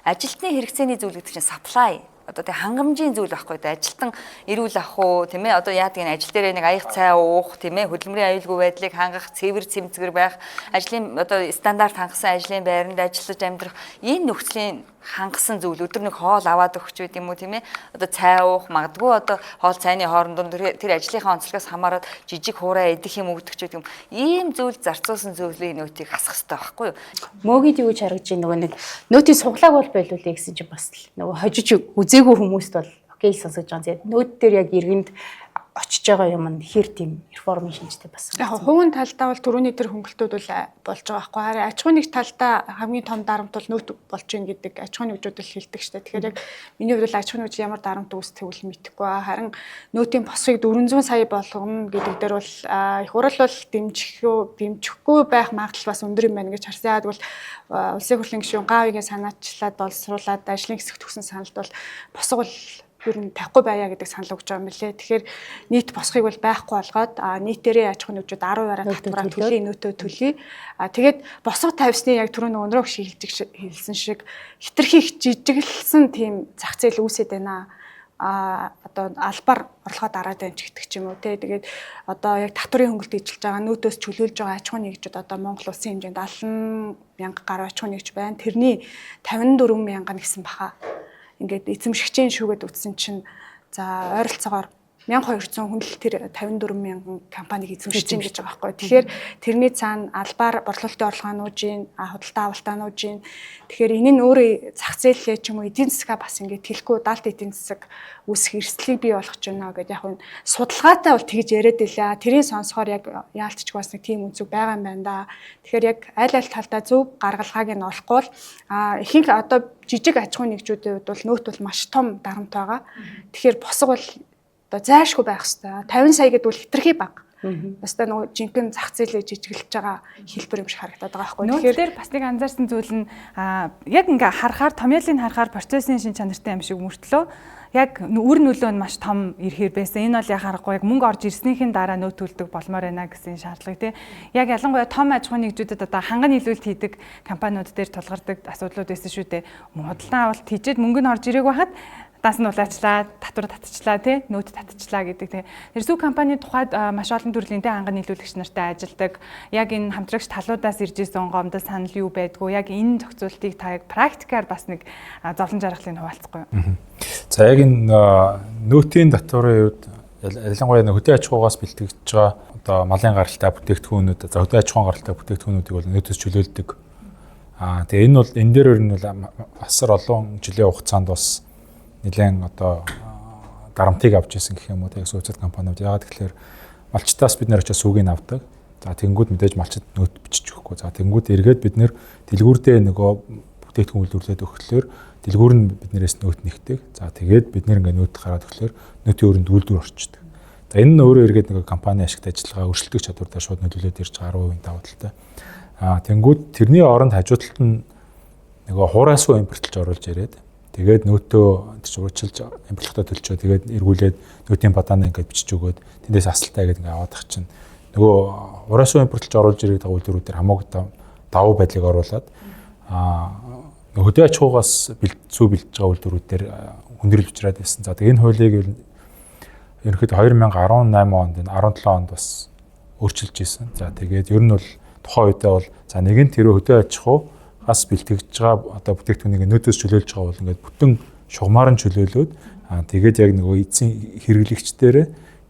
Ажилтны хэрэгцээний зүйл гэдэг чинь supply одоо тэг хангамжийн зүйл байхгүй дээ ажилтан эрүүл ах уу тийм ээ одоо яадаг энэ ажил дээр нэг аяг цай уух тийм ээ хөдөлмөрийн аюулгүй байдлыг хангах цэвэр цэмцгэр байх ажлын одоо стандарт хангасан ажлын байранд ажиллаж амьдрах энэ нөхцөлийн хангасан зүйл өдөр нэг хоол аваад өгч байд юм уу тийм ээ одоо цай уух магадгүй одоо хоол цайны хооронд тэр ажлынхаа онцлогоос хамаарат жижиг хуурай идэх юм өгдөг ч байд юм ийм зүйл зарцуулсан зүйлийн нөөтийг хасах хэрэгтэй байхгүй юу мөөгийг юу гэж харагдаж байна нөгөө нэг нөөтийн суглааг бол байлуулъя гэсэн чинь бас нөгөө хожиж үзээгүй хүмүүст бол окей сонсож байгаа. Тэгээд нөөт дээр яг иргэнд очиж байгаа юм нь хэр тийм реформын шинжтэй бас. Яг хувийн талдаа бол түрүүний тэр хөнгөлтүүд бол болж байгаа байхгүй. Харин аж ахуйн нэг талдаа хамгийн том дарамт бол нөөц болж гин гэдэг аж ахуйн нэгжүүд л хэлдэг шүү дээ. Тэгэхээр яг миний хувьд бол аж ахуйн нэгж ямар дарамт үүсдэг үл мэдэхгүй. Харин нөөтийн босхийг 400 сая болгоно гэдэг дээр бол их хурал бол дэмжихгүй байх магадлал бас өндөр юм байна гэж харсан. Яг бол улсын хурлын гишүүн Гавигийн санаачлаад боловсруулаад ажлын хэсэгт төгсөн саналд бол босго бол ер нь тавихгүй байя гэдэг санал өгч байгаа юм лээ. Тэгэхээр нийт босхийг бол байхгүй болгоод нийтээрээ аж ахуйн нэгжүүд 10% татвараа төлөе, нөөтөө төлөе. Тэгээд босго тавьсны яг түрүүн өнрөө хэлсэн шиг хитрхи их жижиглсэн тийм зах зээл үүсэт байна. Одоо албаар орлогоо дараад байна ч гэдэг ч юм уу тий. Тэгээд одоо яг татварын хөнгөлт ижлж байгаа нөөтөөс чөлөөлж байгаа аж ахуйн нэгжүүд одоо Монгол улсын хэмжээнд 70 мянга гаруй аж ахуйн нэгж байна. Тэрний 54 мянга гэсэн баха. Ингээд эзэмшигчийн шүүгээд үтсэн чинь за ойролцоогоор 1200 хүн л тэр 54 мянган компаниг эзэмшиж чинь гэж байгаа байхгүй. Тэгэхээр тэрний цаана албаар борлуулалтын орлогоо нууж гин, худалдаа авалтаа нууж гин. Тэгэхээр энэ нь өөрөө зах зээлээ ч юм уу эдийн засгаа бас ингээд тэлэхгүй даалт эдийн засаг үүсэх эрсдлийг бий болгож байна гэдэг яг нь судалгаатай бол тэгж яриад илаа. Тэрийг сонсохоор яг яалтчгүй бас нэг тийм үнцэг байгаа юм байна да. Тэгэхээр яг аль талдаа зөв гаргалгааг нь олохгүй л ихэнх одоо жижиг аж ахуйн нэгжүүдийн хувьд бол нөөт бол маш том дарамт байгаа. Тэгэхээр босго бол одоо зайшгүй байх хэвээр 50 сая гэдэг бол хитрхи бага. Баста нөгөө жинхэнэ зах зээлээ жижиглэж байгаа хэлбэр юм шиг харагдаад байгаа байхгүй. Тэгэхээр бас нэг анзаарсан зүйл нь яг ингээ харахаар томьёолыг харахаар процессын шин чанартай юм шиг мөртлөө яг үр нөлөө нь маш том ирэхээр байсан. Энэ бол яг харахгүй яг мөнгө орж ирснийхэн дараа нөөт төлдөг болмоор байна гэсэн шаардлага тий. Яг ялангуяа том аж ахуйн нэгжүүдэд одоо ханган нийлүүлэлт хийдэг компаниуд дээр тулгардаг асуудлууд байсан шүү дээ. Худалдан авалт хийжээд мөнгө нь орж ирээг байхад даас нь улаачлаа, татвар татчихлаа тий, нөөт татчихлаа гэдэг. Тэр зөв компани тухайд маш олон төрлийн тий ханган нийлүүлэгч нартай ажилладаг. Яг энэ хамтрагч талуудаас ирж исэн гомдол санал юу байдгүй. Яг энэ зохицуултыг та яг практикаар бас нэг зовлон жаргалыг хуваалцахгүй юу? За яг энэ нөөтийн татварын үед ялангуяа хөдөө аж ахуйгаас бэлтгэж байгаа одоо малын гаралтай бүтээгдэхүүнүүд, за хөдөө аж ахуйн гаралтай бүтээгдэхүүнүүдийг бол нөөтөөс чөлөөлдөг. Тэгээ энэ бол энэ дээр нь бол асар олон жилийн хугацаанд бас нэлээд одоо дарамтыг авч ирсэн гэх юм уу тэгээ сүүцэд компаниуд яагаад тэгэхээр малчтаас бид нэр очиж сүүгийг авдаг. За тэнгууд мэдээж малчд нөөт бичиж өгөхгүй. За тэнгууд эргээд бид нэр дэлгүүрдээ нөгөө бүтээгдэхүүн үйлдвэрлээд өгөхлөөр дэлгүүр нь биднээс нөөт нэгдэг. За тэгээд бид нэр ингээ нөөт гараад өгөхлөөр нөөтийн өрөнд үйлдвэр орчдөг. За энэ нь өөрөө эргээд нөгөө компани ашигт ажиллагаа өршөлтөх чадвар дээр шууд нөлөөлөд ирж байгаа 10% давуу талтай. Тэнгууд тэрний оронд хажуу талд нь нөгөө хураас уу импортлж оруулж ирээд тэгээд нөөтөө уурчилж импортлохтой төлчөө тэгээд эргүүлээд нөөтийн бадаана ингээд бичиж өгөөд тэндээс асалтай гэдэг ингээ аваад ах чинь нөгөө хураас уу импортлж оруулж ирээд байгаа үйлдвэрүүд төр хамаагүй давуу байдлыг оруулаад хөдөө аж ахуйгаас зүү бэлдэж байгаа үйлдвэрүүд төр хүндрэл учраад байсан. За тэгээд энэ хуулийг ерөнхийдөө 2018 онд 17 онд бас өөрчилж ийсэн. За тэгээд ер нь бол тухайн үедээ бол за нэгэн тэр хөдөө аж ахуйгаас бэлтгэж байгаа одоо бүтээгдэхүүнийг нөөтөөс чөлөөлж байгаа бол ингээд бүтэн шугамаар нь чөлөөлөөд тэгээд яг нөгөө эцсийн хэрэглэгчдээр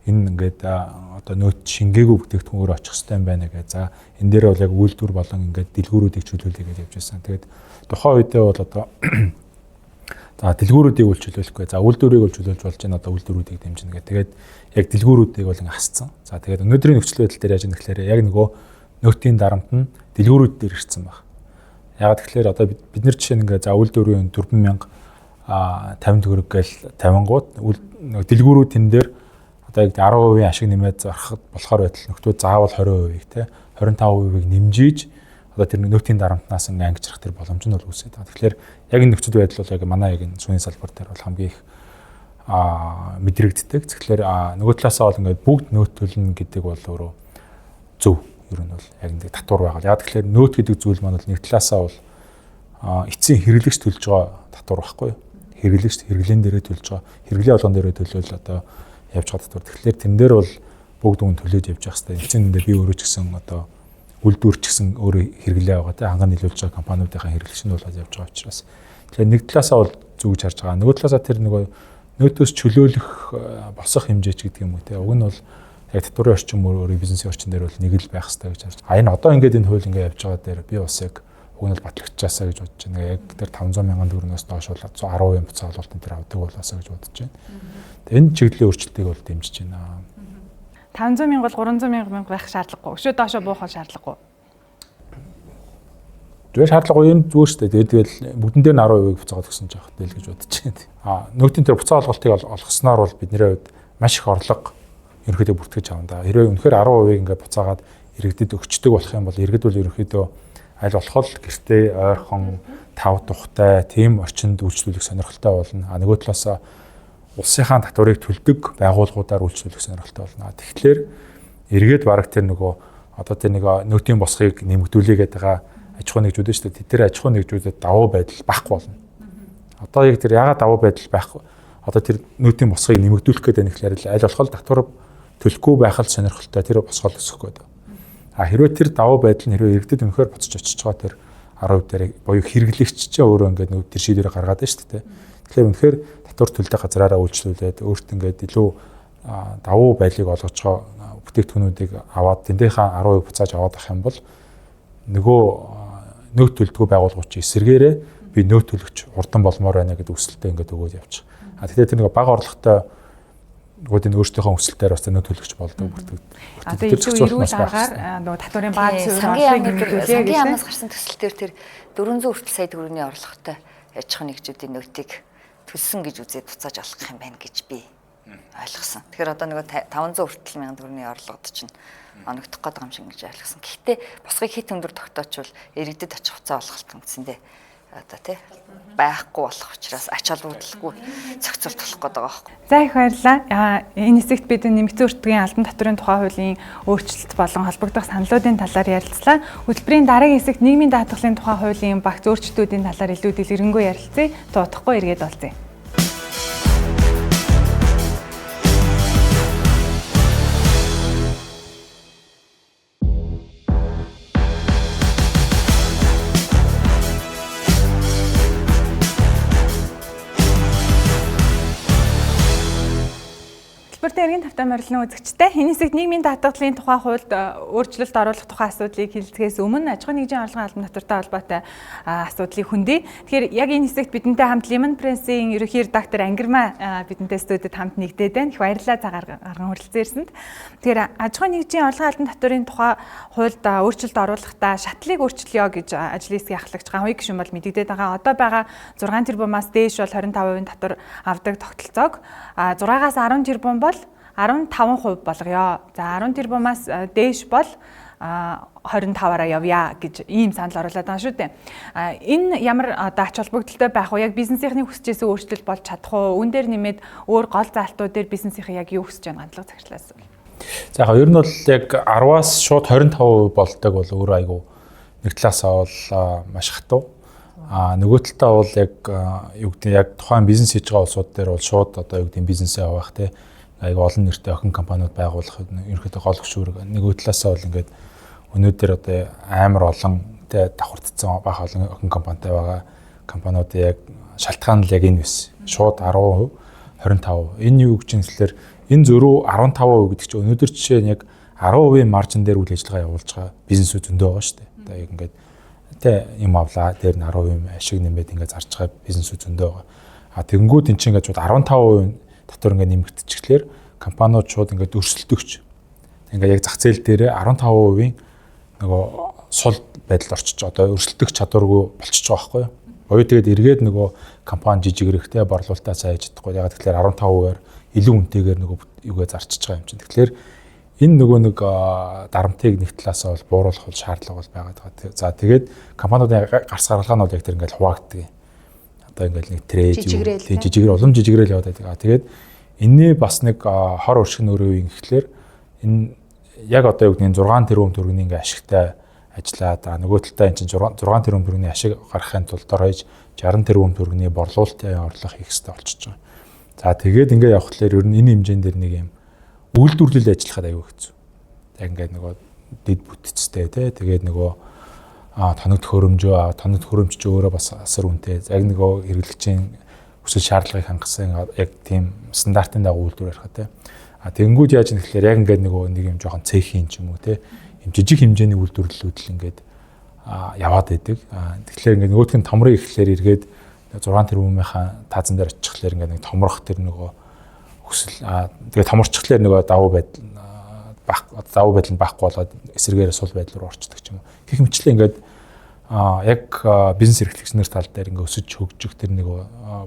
энэ ингээд одоо нөөт шингээгүй бүтээгдэхүүнөөр очих хэрэгтэй юм байна гэж. За энэ дээр бол яг үйлдвэр болон ингээд дэлгүүрүүдийг чөлөөлөе гэж явж байсан. Тэгээд тухайн үедээ бол одоо за дэлгүүрүүдийг бол чөлөөлөхгүй. За үйлдвэрийг бол чөлөөлж болж байна. Одоо үйлдвэрүүдийг дэмжинэ гэх. Тэгээд яг дэлгүүрүүдийг бол ингээд хасцсан. За тэгээд өнөөдрийн нөхцөл байдал дээр яаж юм гэхээр яг нөгөө нөөтийн дарамт нь дэлгүүрүүд дээр ирсэн баг. Яг тэгэхээр одоо бид нар жишээ нь ингээд за үйлдвэрийн 4000 50 төгрөг гээл 50-гууд дэлгүүрүүд тэн дээр одоо яг 10% ашиг нэмээд зарахад болохоор байтал нөхдөө заавал 20%-ийг те 25%-ийг нэмжиж одоо тэр нөөтийн дарамтнаас ингээ ангижрах тэр боломж нь бол үүсээд байгаа. Тэгэхээр яг энэ нөхцөл байдал бол яг манай яг энэ сүүний салбар дээр бол хамгийн их мэдрэгддэг. Тэгэхээр нөгөө талаасаа бол ингээ бүгд нөөт төлнө гэдэг бол өөрөө зөв. Ер нь бол яг нэг татвар байгаа. Яг тэгэхээр нөөт гэдэг зүйл маань бол нэг талаасаа бол эцсийн хэрэглэгч төлж байгаа татвар байхгүй юу? Хэрэглэгч хэрэглэн дээрээ төлж байгаа. Хэрэглээ болгон дээрээ төлөөл одоо явж байгаа татвар. Тэгэхээр тэн дээр бол бүгд үн төлөөж явж явах хэрэгтэй. Эцсийн үндэ би өөрөө ч гэсэн одоо үйлдвэр ч гэсэн өөрөө хэрэглээ байгаа те ханган нийлүүлж байгаа компаниудынхаа хэрэглэгч нь болоод явж байгаа учраас тэгэхээр нэг талаасаа бол зүгж харж байгаа. Нөгөө талаасаа тэр нөгөө нөөтөөс чөлөөлөх босох хэмжээч гэдэг юм уу те. Уг нь бол яг татварын орчин өөрөө бизнесийн орчин дээр бол нэг л байх хэрэгтэй гэж харж байгаа. Энэ одоо ингээд энэ хууль ингээд явж байгаа дээр би бас яг уг нь бол батлагчаасаа гэж бодож байна. Яг тэр 500 мянган төгрөгнөөс доош бол 10% буцаалуулт энэ төр авдаг болоосаа гэж бодож байна. Тэгээ энэ чиглэлийн өөрчлөлтийг бол дэмжиж байна. 500,000 бол 300,000 байх шаардлагагүй. Өшөө доошоо буух шаардлагагүй. Зүгээр шаардлагагүй юм зүгээр шүү дээ. Тэгэл бүгдэн дээр нь 10% буцаагаад өгсөн ч яах вэ гэж бодож байна. Нөөтийн тэр буцаа олголтыг олгосноор бол бидний хувьд маш их орлого ерөнхийдөө бүртгэж авна да. Хэрвээ үнэхээр 10% ингээд буцаагаад иргэдэд өгчдөг болох юм бол иргэд бол ерөнхийдөө аль болох гэртээ ойрхон тав тухтай тийм орчинд үйлчлүүлэх сонирхолтой болно. Нөгөө талаас улсынхаа татварыг төлдөг байгууллагуудаар үйлчлүүлэх сонирхолтой болно. Тэгэхээр эргээд бараг тэр нөгөө одоо тэр нэг нөөтийн босхийг нэмэгдүүлээгээд байгаа аж ахуй нэгжүүд шүү дээ. Тэр аж ахуй нэгжүүдэд давуу байдал байхгүй болно. Одоо яг тэр ягаад давуу байдал байхгүй? Одоо тэр нөөтийн босхийг нэмэгдүүлэх гэдэг нь ихлээр аль болох татвар төлөхгүй байхад сонирхолтой тэр босгол өсөх гэдэг. Хэрвээ тэр давуу байдал нь хэрвээ иргэдэд өнөхөр буцаж очиж байгаа тэр 10% дээр буюу хэрэглэгч чинь өөрөө ингээд нэг тэр шийдвэрээ гаргаад байна шүү дээ. Тэгэхээр өнөхөр татвар төлдөг газраараа үйлчлүүлээд өөрт ингээд илүү давуу байдлыг олгож байгаа бүтээгдэхүүнүүдийг аваад тэндийнхээ 10% буцааж аваад авах юм бол нөгөө нөөт төлдгөө байгууллагууд чи эсэргээрээ би нөөт төлөгч урдан болмоор байна гэдэг өсөлтөө ингээд өгөөд явчих. Тэгэхээр тэр нэг бага орлоготой гудын өөрсдийнхөө өсөлтөөр бас нөөт төлөгч болдог бүртгэж. Одоо илүү эрүүл аргаар нөгөө татварын бааз сангийн яамнаас гарсан төсөлтөөр тэр 400 хүртэл сая төгрөгийн орлоготой аж ахуй нэгжүүдийн нөөтийг төлсөн гэж үзээд буцааж олох юм байна гэж би ойлгосон. Тэгэхээр одоо нөгөө 500 хүртэл мянган төгрөгийн орлогод чинь оногдох гэдэг юм шиг гэж ойлгосон. Гэхдээ босгыг хит өндөр тогтоочвол иргэдэд очих хугацаа олголт үндсэндээ одоо тий байхгүй болох учраас ач холбогдолгүй зохицуулт болох гэдэг байгаа байхгүй. За их баярлалаа. Энэ хэсэгт бид нэмэгдсэн өртгийн албан татврын тухай хуулийн өөрчлөлт болон холбогдох саналуудын талаар ярилцлаа. Хөтөлбөрийн дараагийн хэсэгт нийгмийн даатгалын тухай хуулийн багц өөрчлөлтүүдийн талаар илүү дэлгэрэнгүй ярилцъя. Туутахгүй эргээд олзъя. Эргэн тавтай морилны үзэгчтэй энэ хэсэгт нийгмийн даатгалын тухай хуульд өөрчлөлт оруулах тухай асуудлыг хэлцгээс өмнө аж ахуй нэгжийн орлогын албан татвартай холбоотой асуудлыг хүндээ. Тэгэхээр яг энэ хэсэгт бидэнтэй хамт Lemon Press-ийн ерөнхий редактор Ангирмаа бидэнтэй студид хамт нэгдээд байна. Их баярлалаа цагаар гарган хүрэлцэн ирсэнд. Тэгэхээр аж ахуй нэгжийн орлогын албан татврын тухай хуульд өөрчлөлт оруулахдаа шатлыг өөрчлөё гэж ажлын хэсгийн ахлагч Ганхуй гишүүн бол мэдэгдээд байгаа. Одоо байгаа 6 тэрбумаас дээш бол 25% татвар авдаг тогтолцоог 6-аас 10 тэрбум бол 15% болгоё. За 10 тэрбумаас дээш бол 25-аараа явъя гэж ийм санал оруулаад байгаа шүү дээ. Энэ ямар одоо ач холбогдолтой байх вэ? Яг бизнесийнхний хүсчээсээ өөрчлөлт болж чадах уу? Үүн дээр нэмээд өөр гол заалтууд дээр бизнесийнхээ яг юу хүсэж байгаа хандлага захирлаас. За яг ер нь бол яг 10-аас шууд 25% болдог бол өөрөө айгүй нэг талаасаа бол маш хатуу. Нөгөө талдаа бол яг юу гэдэг яг тухайн бизнес хийж байгаа улсууд дээр бол шууд одоо юу гэдэг бизнесээ авах те айгүй олон нэртэй охин компаниуд байгуулах ерөнхийдөө гол хөшүүрэг. Нөгөө талаасаа бол ингээд өнөөдөр одоо амар олон тэ давхардсан байх олон охин компанитай байгаа компаниуд яг шалтгаан нь яг энэ биш. Шууд 10%, 25%. Энэ юу гэж юм хэлэхээр энэ зөрүү 15% гэдэг чинь өнөөдөр жишээ нь яг 10% маржин дээр үйл ажиллагаа явуулж байгаа бизнесүүд зөндөө байгаа шүү дээ. Одоо яг ингээд тэ юм авлаа дээр нь 10% ашиг нэмээд ингээд зарж байгаа бизнесүүд зөндөө байгаа. Тэгэнгүүт эн чинь ингээд шууд 15% татвар ингээд нэмэгдчихлээр компаниуд шууд ингээд өрсөлдөгч. Ингээд яг зах зээл дээр 15%-ийн нөгөө сул байдалд орчиж одоо өрсөлдөх чадваргүй болчихж байгаа байхгүй юу? Боёо тэгээд эргээд нөгөө компани жижиг хэрэгтэй борлуулалтаа сайн хийж чадахгүй. Яг тэгэхээр 15%-аар илүү үнэтэйгээр нөгөө юугаа зарчиж байгаа юм чинь. Тэгэхээр энэ нөгөө нэг дарамтыг нэг талаасаа бол бууруулах бол шаардлага бол байгаад байгаа. За тэгээд компаниудын гарц гаргалгаа нь бол яг тэр ингээд хуваагддаг. Одоо ингээд нэг трейд жижигэр улам жижигрэл яваад байдаг. Тэгээд энэний бас нэг хор өршин өрөө юм гэхлээр энэ яг одоо юу гэдэг нь 6 тэрбум төгрөгийн ингээд ашигтай ажиллаад нөгөө талдаа эн чинь 6 тэрбум төгрөгийн ашиг гаргахын тулд доройж 60 тэрбум төгрөгийн борлуулалтын орлого хийх хэрэгтэй болчихж байгаа. За тэгээд ингээд явхлаар ер нь энэ хэмжээнд дэр нэг юм үйлдвэрлэл ажиллахад аюу хэцүү. Яг ингээд нөгөө дэд бүтцтэй тий тэгээд нөгөө тоногд хөрөмж ч өөрөө бас асар үнэтэй. Яг нөгөө хэрэглэгчийн хүсэл шаардлагыг хангасан яг тийм стандартын дагуу үйлдвэр ярих тий. Тэгэнгүүт яаж юм гэхээр яг ингээд нөгөө нэг юм жоохон цехийн ч юм уу тий. Им жижиг хэмжээний үйлдвэрлэлүүд л ингээд яваад байдаг. Тэгэхээр ингээд нөгөөх нь томрыг ихлээр эргээд 6 тэрбумынхаа таазан дээр очихлаар ингээд нэг томрох тэр нөгөө хүсэл тэгээ томорчихлаар нөгөө давуу байдал давуу байдал нь багхгүй болоод эсэргээрээ сул байдал руу орчдөг ч юм уу. Гэх мэтчлээ ингээд яг бизнес эрхлэгчнэр тал дээр ингээ өсөж хөгжих тэр нэг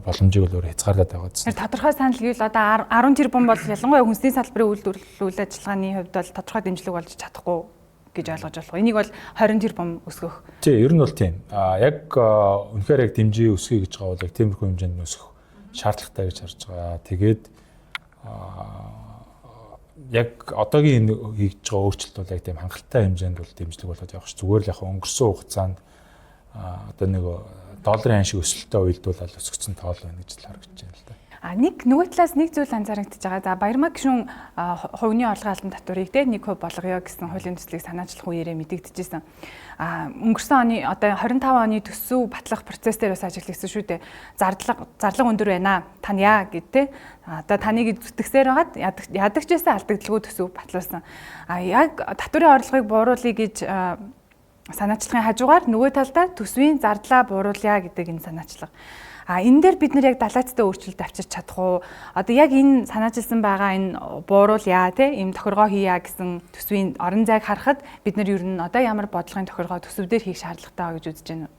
боломжийг л өөрөө хязгаарлаад байгаа гэсэн. Тодорхой санал гэвэл одоо 10 тэрбум бол ялангуяа хүнсний салбарын үйл ажиллагааны хувьд бол тодорхой дэмжлэг болж чадахгүй гэж ойлгож болох. Энийг бол 20 тэрбум өсгөх. Тий, ер нь бол тийм. Яг үнэхээр яг дэмжээ өсгөе гэж байгаа бол яг тиймэрхүү хэмжээнд өсөх шаардлагатай гэж харж байгаа. Тэгээд яг одоогийн хийж байгаа өөрчлөлт бол яг тийм хангалттай хэмжээнд бол дэмжлэг болоод явах ш. Зүгээр л яг өнгөрсөн хугацаанд одоо нэг долларын айн шиг өсөлттэй үед бол өсгцэн тоол байна гэж л харагдаж байна л да. Нэг нөгөө талаас нэг зүйл анзаарэгдэж байгаа. За Баярмаг гишүүн хувийн орлогын албан татварыг те 1% болгоё гэсэн хуулийн төслийг санаачлах үеэрээ мэдэгдэжсэн. Өнгөрсөн оны одоо 25 оны төсөв батлах процесс дээр бас ажиглагдсан шүү дээ. Зарлага өндөр байна. Таня гэд те. Одоо таныг зүтгэсээр байгаад ядагчээсээ алдагдaltaгүй төсөв батлуулсан. Яг татварын орлогыг бууруулъя гэж санаачлахын хажуугаар нөгөө талдаа төсвийн зардлаа бууруулъя гэдэг энэ санаачлага. Энэ дээр бид нар яг далайцтай өөрчлөлт авчирч чадах уу? Одоо яг энэ санаачилсан байгаа энэ бууруулъя те ийм тохиргоо хийя гэсэн төсвийн орон зайг харахад бид нар ер нь одоо ямар бодлогын тохиргоо төсөв дээр хийх шаардлагатай байгаа гэж үзэж байна уу?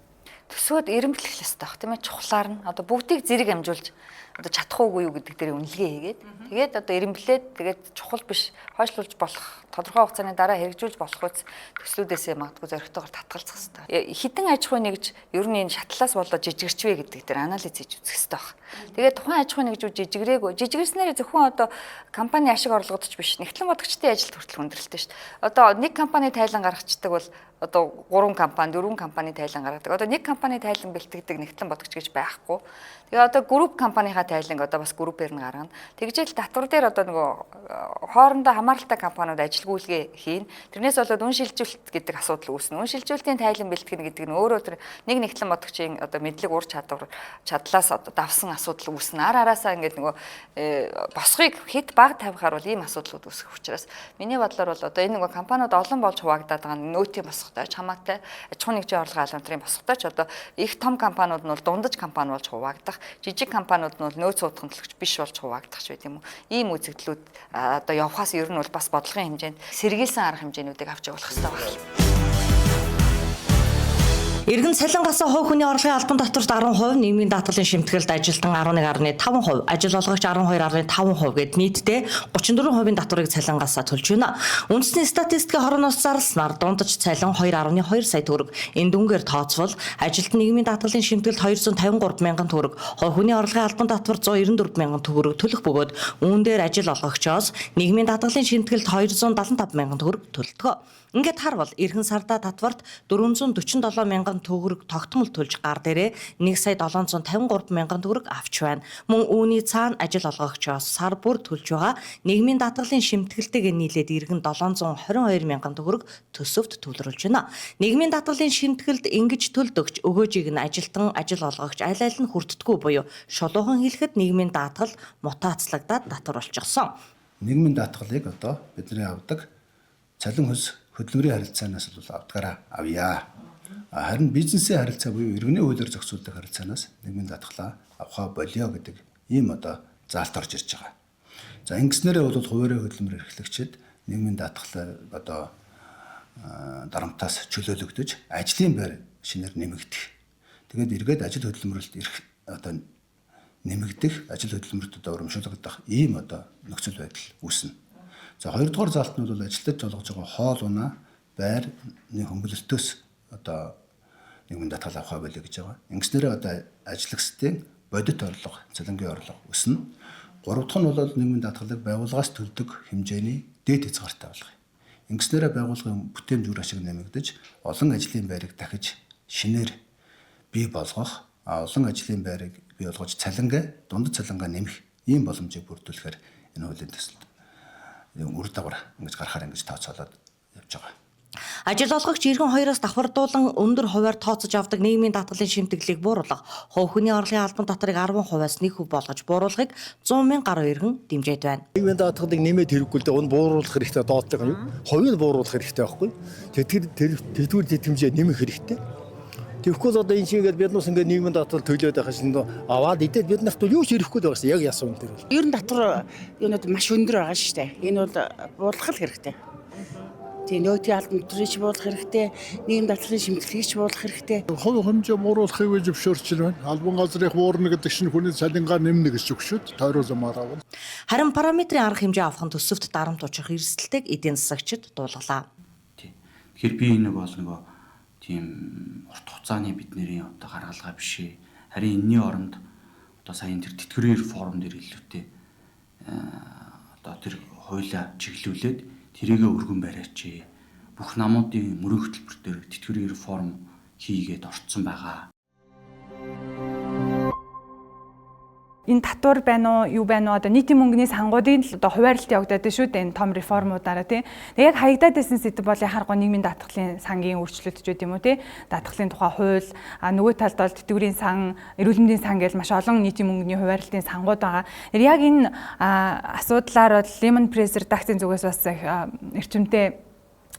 Төсвөд эрэмблэх хэрэгтэй баг тийм ээ, чухлаар нь одоо бүгдийг зэрэг амжуулж одоо чадах уугүй юу гэдэг дээр үнэлгээ хийгээд тэгээд одоо эрэмблээд тэгээд чухал биш хойшлуулж болох тодорхой хугацааны дараа хэрэгжүүлж болох үс төслүүдээсээ магадгүй зоригтойгоор татгалзах хэрэгтэй. Хідэн аж ахуй нэгж ер нь энэ шатлаас болоод жижигэрчвэ гэдэг дээр анализ хийж үзэх хэрэгтэй баг. Тэгээд тухайн аж ахуй нэгжүүд жижигрээгүй. Жижигэрснээр зөвхөн одоо компани ашиг орлогодч биш, нэгтлэн бодогчдын ажилд хүртэл хүндрэлтэй шүү дээ. Одоо нэг компани тайлан гаргацдаг бол одоо 3 компани 4 компани тайлан гаргадаг. Одоо нэг компани тайлан бэлтгэдэг нэгтлэн бодогч гэж байхгүй. Тэгээ одоо групп компанийхаа тайланг одоо бас группээр нь гаргана. Тэгжэл татвар дээр одоо нөгөө хоорондоо хамааралтай компаниуд ажилгүйлгээ хийн. Тэрнээс болоод үн шилжүүлэлт гэдэг асуудал үүснэ. Үн шилжүүлэлтийн тайлан бэлтгэнэ гэдэг нь өөрөө тэр нэг нэгтлэн бодогчийн одоо мэдлэг ур чадлаас одоо давсан асуудал үүснэ. Араасаа ингээд нөгөө босхыг хэд баг тавихаар бол ийм асуудлууд үүсэх учраас миний бодлоор бол одоо энэ нөгөө компаниуд олон болж хуваагдаад байгаа нөөтийн босхтой хамаатай аж ахуйн нэгжийн орлогын албантрын босхтой ч одоо их том компаниуд нь бол дундаж компани болж хуваагдах, жижиг компаниуд нь бол нөөц суудханлагч биш болж хуваагдах ч байт юм уу. Ийм үзэгдлүүд одоо явахаас ер нь бол бас бодлогын хэмжээнд сэргийлсэн арга хэмжээнүүдийг авч явах хэрэгтэй байна. Иргэн цалингаас хувь хүний орлогын албан татварт 10%, нийгмийн даатгалын шимтгэлд ажилтан 11.5%, ажил олгогч 12.5% гэд нийтдээ 34% татварыг цалингаас төлж байна. Үндэсний статистикийн хорооноос зарласнаар дундаж цалин 2.2 сая төгрөг. Энэ дүнгээр тооцвол ажилтан нийгмийн даатгалын шимтгэлд 253 мянган төгрөг, хувь хүний орлогын албан татвар 194 мянган төгрөг төлөх бөгөөд үүн дээр ажил олгогчоос нийгмийн даатгалын шимтгэлд 275 мянган төгрөг төлдөг. Ингээд харвал эрхэн сарда татварт 447 мянган төгрөг тогтмол төлж гар дээрээ 1,753 мянган төгрөг авч байна. Мөн үүний цаана ажил олгогчоос сар бүр төлж байгаа нийгмийн даатгалын шимтгэлтэйг нийлээд эргэн 722 мянган төгрөг төсөвт төвлөрүүлж байна. Нийгмийн даатгалын шимтгэлд ингэж төлдөгч өгөөжийг нь ажилтан ажил олгогч аль аль нь хүртдэггүй буюу шулуухан хэлэхэд нийгмийн даатгал мутацлагдаад татвар болчихсон. Нийгмийн даатгалыг одоо бидний авдаг цалин хөлс хөдөлмөрийн харилцаанаас л авдгаараа авъя. Харин бизнесийн харилцаа буюу иргэний хуулиар зохицуулдаг харилцаанаас нийгмийн даатгалаа авахаа болио гэдэг ийм одоо заалт орж ирж байгаа. За ингэснээрээ бол хуваарийн хөдөлмөр эрхлэгчид нийгмийн даатгалаа одоо дарамтаас чөлөөлөгдөж ажлын байр шинээр нэмэгдэх. Тэгээд эргээд ажил хөдөлмөрлөлт одоо нэмэгдэх, ажил хөдөлмөрт одоо урамшуулгадах ийм одоо нөхцөл байдал үүснэ. За хоёрдугаар заалт нь бол ажилтнууд олгож байгаа хоол унаа, байрны хөнгөлөлтөөс одоо нийгмийн даатгал авахаа болио гэж байгаа. Ингэснээр одоо ажиллагчдын бодит орлого, цалингийн орлого өснө. Гурав дахь нь бол нийгмийн даатгалыг байгууллагаас төлдөг хэмжээний дээд хязгаартай болгоё. Ингэснээр байгууллагын бүтээн дүр ашиг нэмэгдэж, олон ажлын байрыг дахиж шинээр бий болгох, олон ажлын байрыг бий болгож цалингаа, дундад цалингаа нэмэх ийм боломжийг бүрдүүлэхээр энэ хуулийн төсөлд үр дагавар ингэж гарахаар ингэж тооцоолоод явж байгаа. Ажил олгогч иргэн 2-оос давхардуулан өндөр хувиар тооцож авдаг нийгмийн даатгалын шимтгэлийг бууруулах, хувь хүний орлогын албан татварыг 10%-аас 1% болгож бууруулахыг 100 мянга гаруй иргэн дэмжиж байна. Нийгмийн даатгалыг нэмээд хэрэггүй л дээ энэ бууруулах хэрэгтэй доотлого юм. Хувийг бууруулах хэрэгтэй байхгүй. Тэгэхээр тэр хэмжээ нэмэх хэрэгтэй. Тэгэхгүй л одоо энэ чигээр бид нүс ингээд нийгмийн даатгал төлөөд байх шин аваад идээд бид нарт юу ч ирэхгүй л байгаас яг яасан юм дээр. Ер нь татвар юунууд маш өндөр байгаа шүү дээ. Энэ бол буудлах л хэрэгтэй. Тийм нөөцийн албан тушаалч буулгах хэрэгтэй, нийгэм даатгалын шимтгэлэгч буулгах хэрэгтэй. Хувь хэмжээ мууруулахыг зөвшөөрч байна. Албан газрын хуурна гэдэг чинь хүний цалингаа нэмнэ гэж өгшөд тойруулмаар авна. Харин параметрын арга хэмжээ авахын төсөвт дарамт очих эрсдэлтэйг эдийн засагчид дуулгалаа. Тэгэхээр би энэ бол нөгөө тийм урт хугацааны бидний одоо гаргалгаа биш ээ. Харин энэний оронд одоо саяын тэр тэтгэврийн реформ дээр илүүтэй одоо тэр хуулиа чиглүүлээд тэрийгэ өргөн бариач. Бүх намуудын мөрөн хөтөлбөр дээр тэтгэврийн реформ хийгээд орцсон байгаа. Энэ татвар байна уу, юу байна уу, одоо нийтийн мөнгөний сангуудын л одоо хуваарлт явагдаад байна шүү дээ энэ том реформуудаараа тий. Яг хаягдаад байсан сэдв бол яхахгүй нийгмийн даатгалын сангийн өөрчлөлт ч гэдэм үү тий. Даатгалын тухай хууль, нөгөө талд бол тэтгэврийн сан, эрүүл мэндийн сан гэж маш олон нийтийн мөнгөний хуваарлтын сангууд байгаа. Яг энэ асуудлаар бол Lehman Press редакцийн зүгээс бас эрчимтэй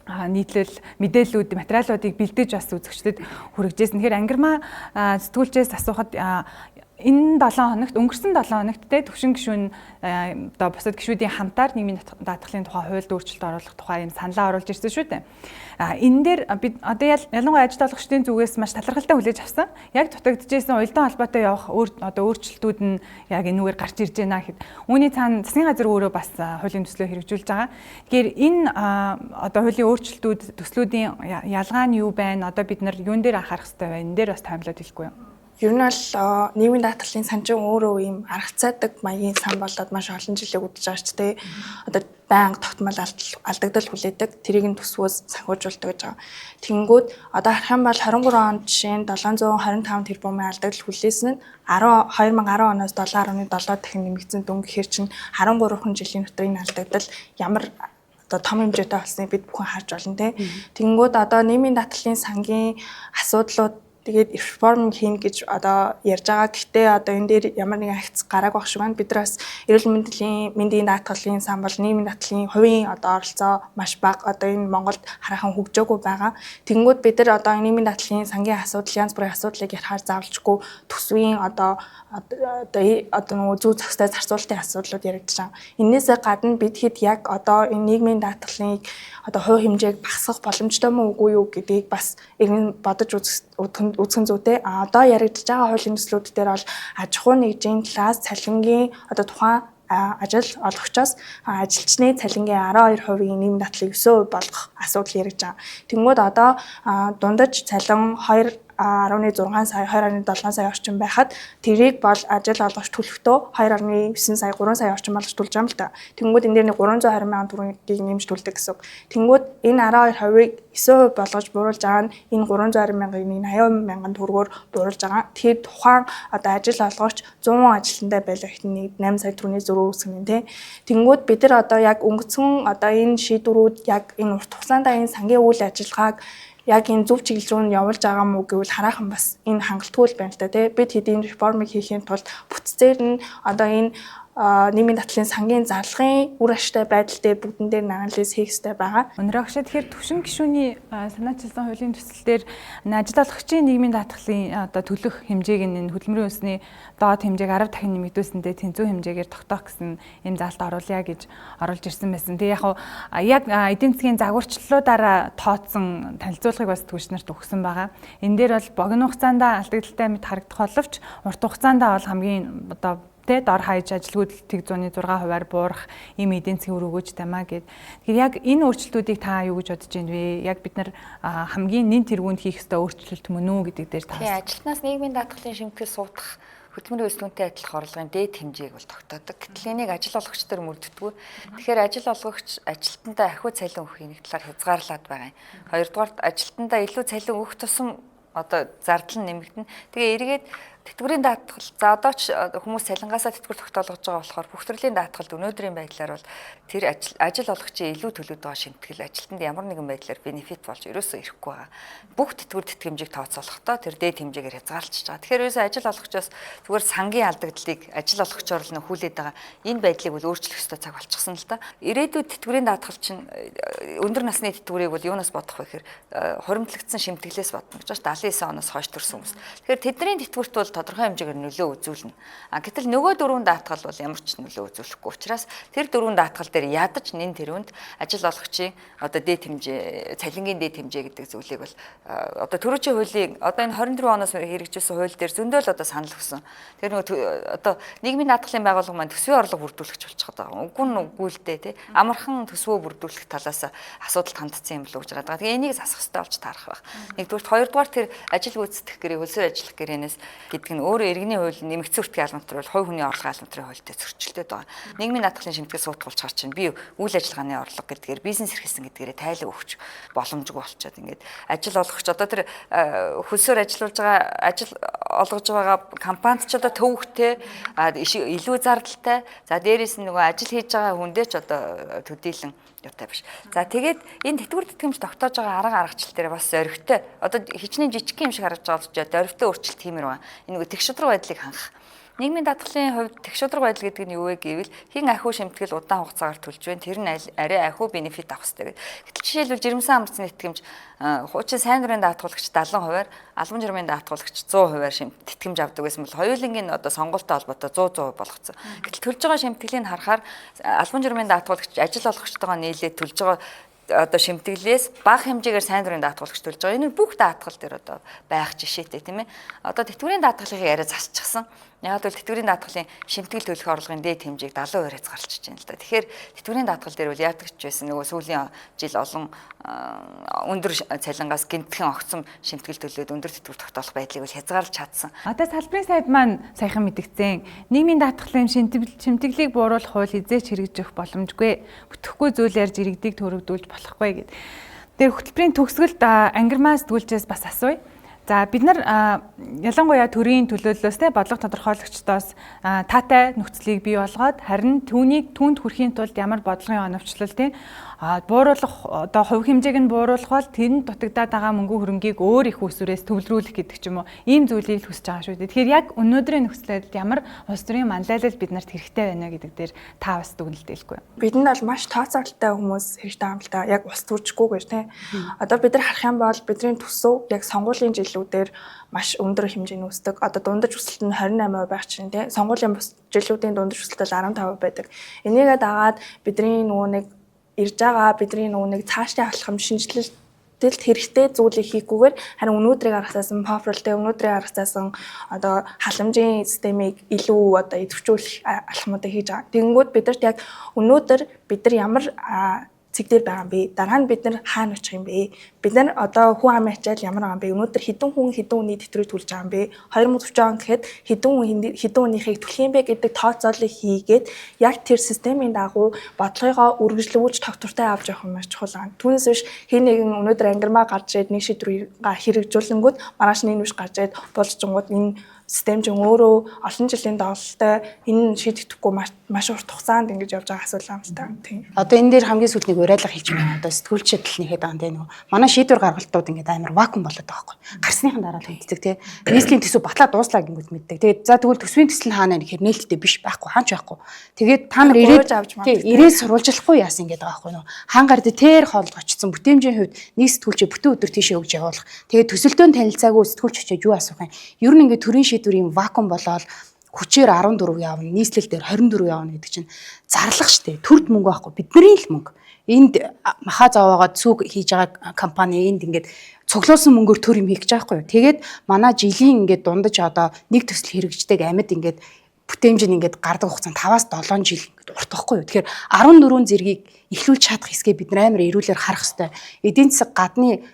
нийтлэл мэдээллүүд материалуудыг бэлдэж бас үзэгчдэд хүргэжсэн. Тэгэхээр ангирмаа сэтгүүлчээс асуухад энэ 7 хоногт өнгөрсөн 7 хоногт те төвшин гишүүн одоо бусад гишүүдийн хамтаар нийгмийн даатгалын тухай хуульд өөрчлөлт оруулах тухай юм саналаа оруулж ирсэн шүү дээ. Энэ дээр бид одоо ялангуяа ажил олгогчдын зүгээс маш талархалтай хүлээж авсан. Яг дутагдчихсэн уялдаа холбоотой явах одоо өөрчлөлтүүд нь яг энүүгээр гарч ирж байна гэхэд үүний цаана засгийн газар өөрөө бас хуулийн төслөө хэрэгжүүлж байгаа. Тэгэхээр энэ одоо хуулийн өөрчлөлтүүд төслүүдийн ялгаа нь юу байна? Одоо бид нар юун дээр анхаарах хэрэгтэй вэ? Энэ дээр бас таймлаад хэлэхгүй юу? Ер нь бол нийгмийн даатгалын сан чинь өөрөө ийм аргацаадаг маягийн сан болоод маш олон жилиг үдэж байгаа ч тийм одоо байнга тогтмол алдагдал хүлээдэг тэрийг нь төсвөөс санхүүжүүлдэг гэж байгаа. Тэнгүүд одоо харах юм бол 23 онд жишээ нь 725 тэрбумын алдагдал хүлээсэн нь 2010 оноос 7.7 дахин нэмэгдсэн дүн гэхээр чинь 13 жилийн дотор энэ алдагдал ямар одоо том хэмжээтэй болсныг бид бүхэн харж байна тийм. Тэнгүүд одоо нийгмийн даатгалын сангийн асуудлууд тэгээд реформ хийн гэж одоо ярьж байгаа. Гэхдээ одоо энэ дээр ямар нэгэн агц гарааг байх шиг байна. Бид нар бас эрүүл мэндийн даатгалын сан бол нийгмийн даатгалын хувийн одоо оролцоо маш бага. Одоо энэ Монголд хараахан хөгжөөгүй байгаа. Тэгэнгүүт бид нар одоо нийгмийн даатгалын сангийн асуудал, янз бүрийн асуудлыг ярихаар заавалжгүй төсвийн одоо нөгөө зүй зохистой зарцуулалтын асуудлууд яригдж байгаа. Энээсээ гадна бид хэд яг одоо энэ нийгмийн даатгалыг одоо хувь хэмжээг багасгах боломжтой мó үгүй юу гэдгийг бас бодож үзэх зүйтэй. Одоо яригдж байгаа хуулийн төслүүд дээр бол аж ахуй нэгжийн талаас цалингийн одоо тухайн ажил олгогчоос ажилчны цалингийн 12%-ийн нийгмийн даатгалыг 9% болгох асуудал яригдж байгаа. Тэнгүүд одоо дундаж цалин 2.6 сая 2.7 сая орчим байхад тэрийг бол ажил олгогч төлөхдөө 2.9 сая 3 сая орчим болгож төлж байгаа юм л та. Тэнгүүд энэ дээр 320 мянган төгрөгийг нэмж төлдөг гэсэн. Тэнгүүд энэ 12%-ыг 9% болгож бууруулж байгаа нь энэ 320 мянгаыг 80 мянган төгрөгөөр бууруулж байгаа. Тэгэхээр тухайн одоо ажил олгогч 100 ажилтнтай байлаа гэхэд 8 сая төгрөгийн зөрүү үүсгэн тий. Тэнгүүд бид нар одоо яг өнгөцгөн одоо энэ шийдвэрүүд яг энэ урт хугацаанд энэ сангийн үйл ажиллагааг яг энэ зөв чиглэл рүү явуулж байгаа мó гэвэл хараахан бас энэ хангалтгүй л байна л да тий. Бид хэдийн реформыг хийхийн тулд бүтцээр нь одоо энэ нийгмийн даатгалын сангийн зарлагын үр ашигтай байдал дээр бүгдэн дээр анализ хийх хэрэгтэй байгаа. Өнөөдөр агшаа тэгэхээр төвшин гишүүний санаачилсан хуулийн төсөл дээр ажил олгогчийн нийгмийн даатгалын одоо төлөх хэмжээг энэ хөдөлмөрийн үнсний доод хэмжээг 10 дахин нэмэгдүүлсэндээ тэнцүү хэмжээгээр тогтоох гэсэн юм заалт оруулъя гэж оруулж ирсэн байсан. Тэгээ яг эдийн засгийн загварчлалуудаараа тооцсон танилцуулгыг бас түгш нарт өгсөн байгаа. Энэ дээр бол богино хугацаанд алдагдaltaй мэт харагдах боловч урт хугацаанд бол хамгийн одоо дор хаяж ажилгүйдэл тэг 106%-аар буурах ийм эдийн засгийн үр өгөөж тамаа гэд. Тэгэхээр яг энэ өөрчлөлтүүдийг та юу гэж бодож байна вэ? Яг бид нар хамгийн нэн тэргуунд хийх ёстой өөрчлөлт мөн үү гэдэг дээр та. Тэгээ ажилтнаас нийгмийн даатгалын шимтгэл суудах хөдөлмөрийн өсөлтөнтэй адилхан орлогын дээд хэмжээг бол тогтоодог. Гэтэл энийг ажил олгогч төр мөрддөггүй. Тэгэхээр ажил олгогч ажилтнаа ахиу цалин өгөх нэг талаар хязгаарлаад байгаа юм. Хоёрдугаарт ажилтнаа илүү цалин өгөх тусам одоо зардал нь нэмэгдэнэ. Тэгээ эргээд тэтгэврийн даатгал за одоо ч хүмүүс цалингаасаа тэтгэвэр тогтоолгож байгаа болохоор бүх төрлийн даатгалд өнөөдрийн байдлаар бол тэр ажил олгогчийн илүү төлөөд байгаа шимтгэл ажилтнанд ямар нэгэн байдлаар бенефит болж ерөөсөө ирэхгүй байгаа. Бүх тэтгэвэр тэтгэмжийг тооцоолохдоо тэр дээд хэмжээгээр хязгаарлаж байгаа. Тэгэхээр ерөөсөө ажил олгогчоос зүгээр сангийн алдагдлыг ажил олгогчоор л нөхүүлээд байгаа. Энэ байдлыг бол өөрчлөх ёстой цаг болчихсон л да. Ирээдүйд тэтгэврийн даатгал чинь өндөр насны тэтгэврийг бол юунаас бодох вэ гэхээр хуримтлагдсан шимтгэлээс бодно гэж байна. 79 оноос хойш төрсэн хүмүүс. Тэгэхээр тэдний тэтгэврт бол тодорхой хэмжээгээр нөлөө үзүүлнэ. Гэтэл нөгөө дөрвөн даатгал бол ямар ч нөлөө үзүүлэхгүй учраас тэр дөрвөн даатгал дээр ядаж нэн тэрүүнд ажил олгогчийн одоо дээд хэмжээ, цалингийн дээд хэмжээ гэдэг зүйлийг бол одоо төрөөчийн хуулийн одоо энэ 24 оноос хэрэгжүүлсэн хууль дээр зөндөө л одоо санал өгсөн. Тэр нөгөө одоо нийгмийн даатгалын байгууллага маань төсвийн орлого бүрдүүлэгч болчиход байгаа. Үгүй нь үгүй л дээ тий. Амархан төсвөө бүрдүүлэх талаас асуудалд хандсан юм болов уу гэж байгаа. Тэгээ энийг засах хэрэгтэй болж таарах байх. Нэгдүгээр, хоёрдугаар тэр ажил гүйцэтгэх гэрээ, хөлсөөр ажиллах гэрээнээс гэдэг нь өөрөө иргэний хууль нэмэгдсэн үртгийн албан тушаал, хувь хүний орлогын албан тушаалын хуультай зөрчилдөд байгаа. Нийгмийн даатгалын шимтгэл суудгуулж хар чинь би үйл ажиллагааны орлого гэдгээр бизнес эрхэлсэн гэдгээрээ тайлан өгч боломжгүй болчиход ингээд ажил олгогч одоо тэр хөлсөөр ажиллаж байгаа ажил олгож байгаа компанид ч одоо төвөгтэй илүү зардалтай. За дээрээс нь нөгөө ажил хийж байгаа хүндээ ч одоо төдийлөн юутай биш. За тэгээд энэ тэтгэвэр тэтгэмж тогтоож байгаа арга аргачлал дээр бас зоригтой. Одоо хичнээн жижиг юм шиг харагдж байгаа ч зоригтой өөрчлөлт тиймэр байна. Энэ нөгөө тэгшудраг байдлыг хангах. Нийгмийн даатгалын хувьд тэгшудраг байдал гэдэг нь юу вэ гэвэл хин ахиу шимтгэл удаан хугацаагаар төлж байна. Тэр нь арай ахиу бенефит авах хэрэгтэй гэдэг. Гэтэл жишээлбэл жирэмсэн амралтын тэтгэмж хуучин сайн дурын даатгалагч 70%, албан журмын даатгалагч 100% тэтгэмж авдаг байсан бол хоёулангийн одоо сонголттой холбоотой 100% болгоцсон. Гэтэл төлж байгаа шимтгэлийг харахаар албан журмын даатгалагч ажил олгогчтойгоо нийлээд төлж байгаа одоо шимтгэлээс бага хэмжээгээр сайн дурын даатгалагч төлж байгаа. Энэ бүх даатгал дээр одоо байх жишээтэй тийм ээ. Одоо тэтгэврийн даатгалыг яриа засчихсан. Яг л тэтгэврийн даатгалын шимтгэл төлөх орлогын дээд хэмжээг 70%-аас гарчиж байна л да. Тэгэхээр тэтгэврийн даатгал дээр бол яадаг ч байсан нөгөө сүүлийн жил олон өндөр цалингаас гинтхэн огцом шимтгэл төлөөд өндөр тэтгэвэр тогтоох байдлыг бол хязгаарлаж чадсан. Одоо салбарын сайд маань саяхан мэдгдсэн нийгмийн даатгалын шимтгэлийг бууруулах хууль хизээч хэрэгжих боломжгүй. Бүтэхгүй зүйл ярьж иргэдийг төрөгдүүлж болохгүй гэдэг. Тэр хөтөлбөрийн төгсгөлд ангирмаа сэтгүүлчээс бас асууя. За бид нар ялангуяа төрийн төлөөллөөс бодлого тодорхойлогчдоос таатай нөхцөлийг бий болгоод харин түүнд хүрэхийн тулд ямар бодлогын оновчлол бууруулах одоо хувь хэмжээг нь бууруулах бол тэнд дутагдаад байгаа мөнгө хөрөнгийг өөр их усүрээс төвлөрүүлэх гэдэг ч юм уу ийм зүйлийг хүсэж байгаа шүү дээ. Тэгэхээр яг өнөөдрийн нөхцөлд ямар улс төрийн манлайлал бид нарт хэрэгтэй байна гэдэг дээр та бас дүгнэлтэлгүй. Бидэнд бол маш тооцоололтой хүмүүс хэрэгтэй юм л да. Яг улс төржгүйгээр тий. Одоо бид нар харах юм бол бидний төсөв яг сонгуулийн жилүүдээр маш өндөр хэмжээний өсдөг. Одоо дундаж өсөлт нь 28% байх чинь тий. Сонгуулийн жилүүдийн дундаж өсөлт бол 15% байдаг. Энийгээ дагаад бидний нөгөө нэг ирж байгаа бидний нэг цаашдын алхам шинжилэлт хэрэгтэй зүйлийг хийхгүйгээр харин өнөөдрийг аргасаасан пафролтэй өнөөдрийг аргасаасан одоо халамжийн системийг илүү одоо идэвхжүүлэх алхмуудыг хийж байгаа. Тэгэнгүүт бидэрт яг өнөөдөр бид нар ямар цэг дээр байгаа юм бэ? Дараа нь бид нар хаана очих юм бэ? Бид нар одоо хүн амын ачаал ямар байгаа юм бэ? Өнөөдөр хэдэн хүний тэтгэврийг төлж байгаа юм бэ? 2030 он гэхэд хэдэн хүнийхийг төлөх юм бэ гэдэг тооцоолыг хийгээд яг тэр системийн дагуу бодлогоо үргэлжлүүлж тогтвортой авч явах юм маш чухал байна. Түүнээс биш хэн нэгэн өнөөдөр ангирмаа гарч ирээд нэг шийдвэрийг хэрэгжүүлэнгүүт маргааш нь энэ биш гарч ирээд болжчингууд энэ систем чинь өөрөө олон жилийн давалтай энэ шийдэгдэхгүй маш урт хугацаанд ингэж явж байгаа асуудал юм та. Тийм. Одоо энэ дээр хамгийн сүүлд нэг уриалга хийж байна. Одоо сэтгүүлчид л нэхэд байгаа юм дээ нөгөө. Манай шийдвэр гаргалтууд ингэж амар вакуум болоод байгаа байхгүй. Гарсныхан дараа л мэддэг тий. Нийслэлийн төсөв батлаа дууслаа гингүүд мэддэг. Тэгээд за тэгвэл төсвийн төсөл нь хаана гэхээр нээлттэй биш байхгүй хаач байхгүй. Тэгээд та нар ирээд сурвалжлахгүй яасан гэдэг байгаа байхгүй нөгөө. Хаангаар дээр хоолд очсон бүтээмжийн хувьд нэг сэтгүүлчээ бүтэн өдөр тийшээ өгж явуулах. Тэгээд төсөлтөнд танилцаагүй сэтгүүлч очиж юу асуух юм. Ер нь ингэ төрийн шийдвэрийн вакуум болоод хүчээр 14 явна, нийслэл дээр 24 явна гэдэг чинь зарлах штэ. Төрд мөнгө байхгүй. Бидний л мөнгө. Энд махаа зовоогоод цүг хийж байгаа компани энд ингээд цуглуулсан мөнгөөр төр юм хийх гэж байгаа байхгүй юу. Тэгээд манай жилийн ингээд дундаж одоо нэг төсөл хэрэгждэг амьд ингээд бүтээмж нь ингээд гардаг хугацаанд 5-7 жил ингээд урт байхгүй юу. Тэгэхээр 14 зэргийг эхлүүлж чадах хэсгээ бид амар эрүүлэр харах хэрэгтэй. Эдийн засаг гадны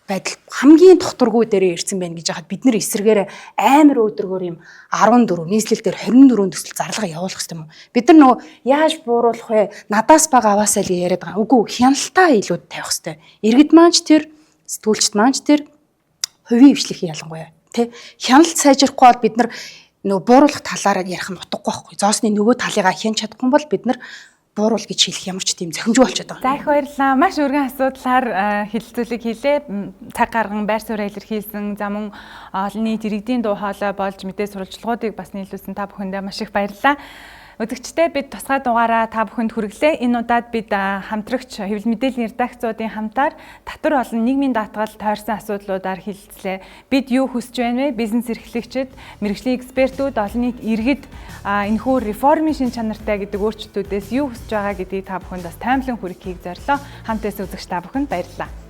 байдал хамгийн докторгүй дээрээ ирсэн байна гэж хаад бид нэр эсрэгээр амар өдрөгөр юм 14 нийслэл дээр 24 төсөл зарлага явуулах хэрэгтэй юм. Бид нар нөгөө яаж бууруулах вэ? Надаас бага аваасаа л яриад байгаа. Үгүй хяналтаа илүүд тавих хэрэгтэй. Иргэд маань ч тэр сэтгүүлчд маань ч тэр хувийн хвшлэхийн ялангуяа тий хяналт сайжрахгүй бол бид нар нөгөө бууруулах талаараа ярих нь утгагүй байхгүй. Зоосны нөгөө талыгаа хянч чадахгүй бол бид нар бууруул гэж хэлэх ямар ч тийм зохимжгүй болчиход байгаа. За их баярлалаа. Маш өргөн асуудлаар хэлэлцүүлэг хийлээ. Цаг гарган байр сууриа илэрхийлсэн, за мөн олон нийт иргэдийн дуу хоолой болж мэдээ сурвалжлагуудыг бас нийлүүлсэн та бүхэндээ маш их баярлалаа. Үзэгчдээ бид тусгай дугаараа та бүхэнд хүргэлээ. Энэ удаад бид хамтрагч хэвлэл мэдээллийн редакцуудын хамтаар татвар олон нийгмийн даатгал тойрсон асуудлуудаар хэлэлцлээ. Бид юу хүсэж байна вэ? Бизнес эрхлэгчид, мэргэжлийн экспертүүд, олон нийт иргэд энэхүү реформын шин чанартай гэдэг өөрчлөлтүүдээс юу хүсэж байгаа гэдгийг та бүхэнд бас таймлан хүргэхийг зорилоо. Хамт байсан үзэгч та бүхэнд баярлалаа.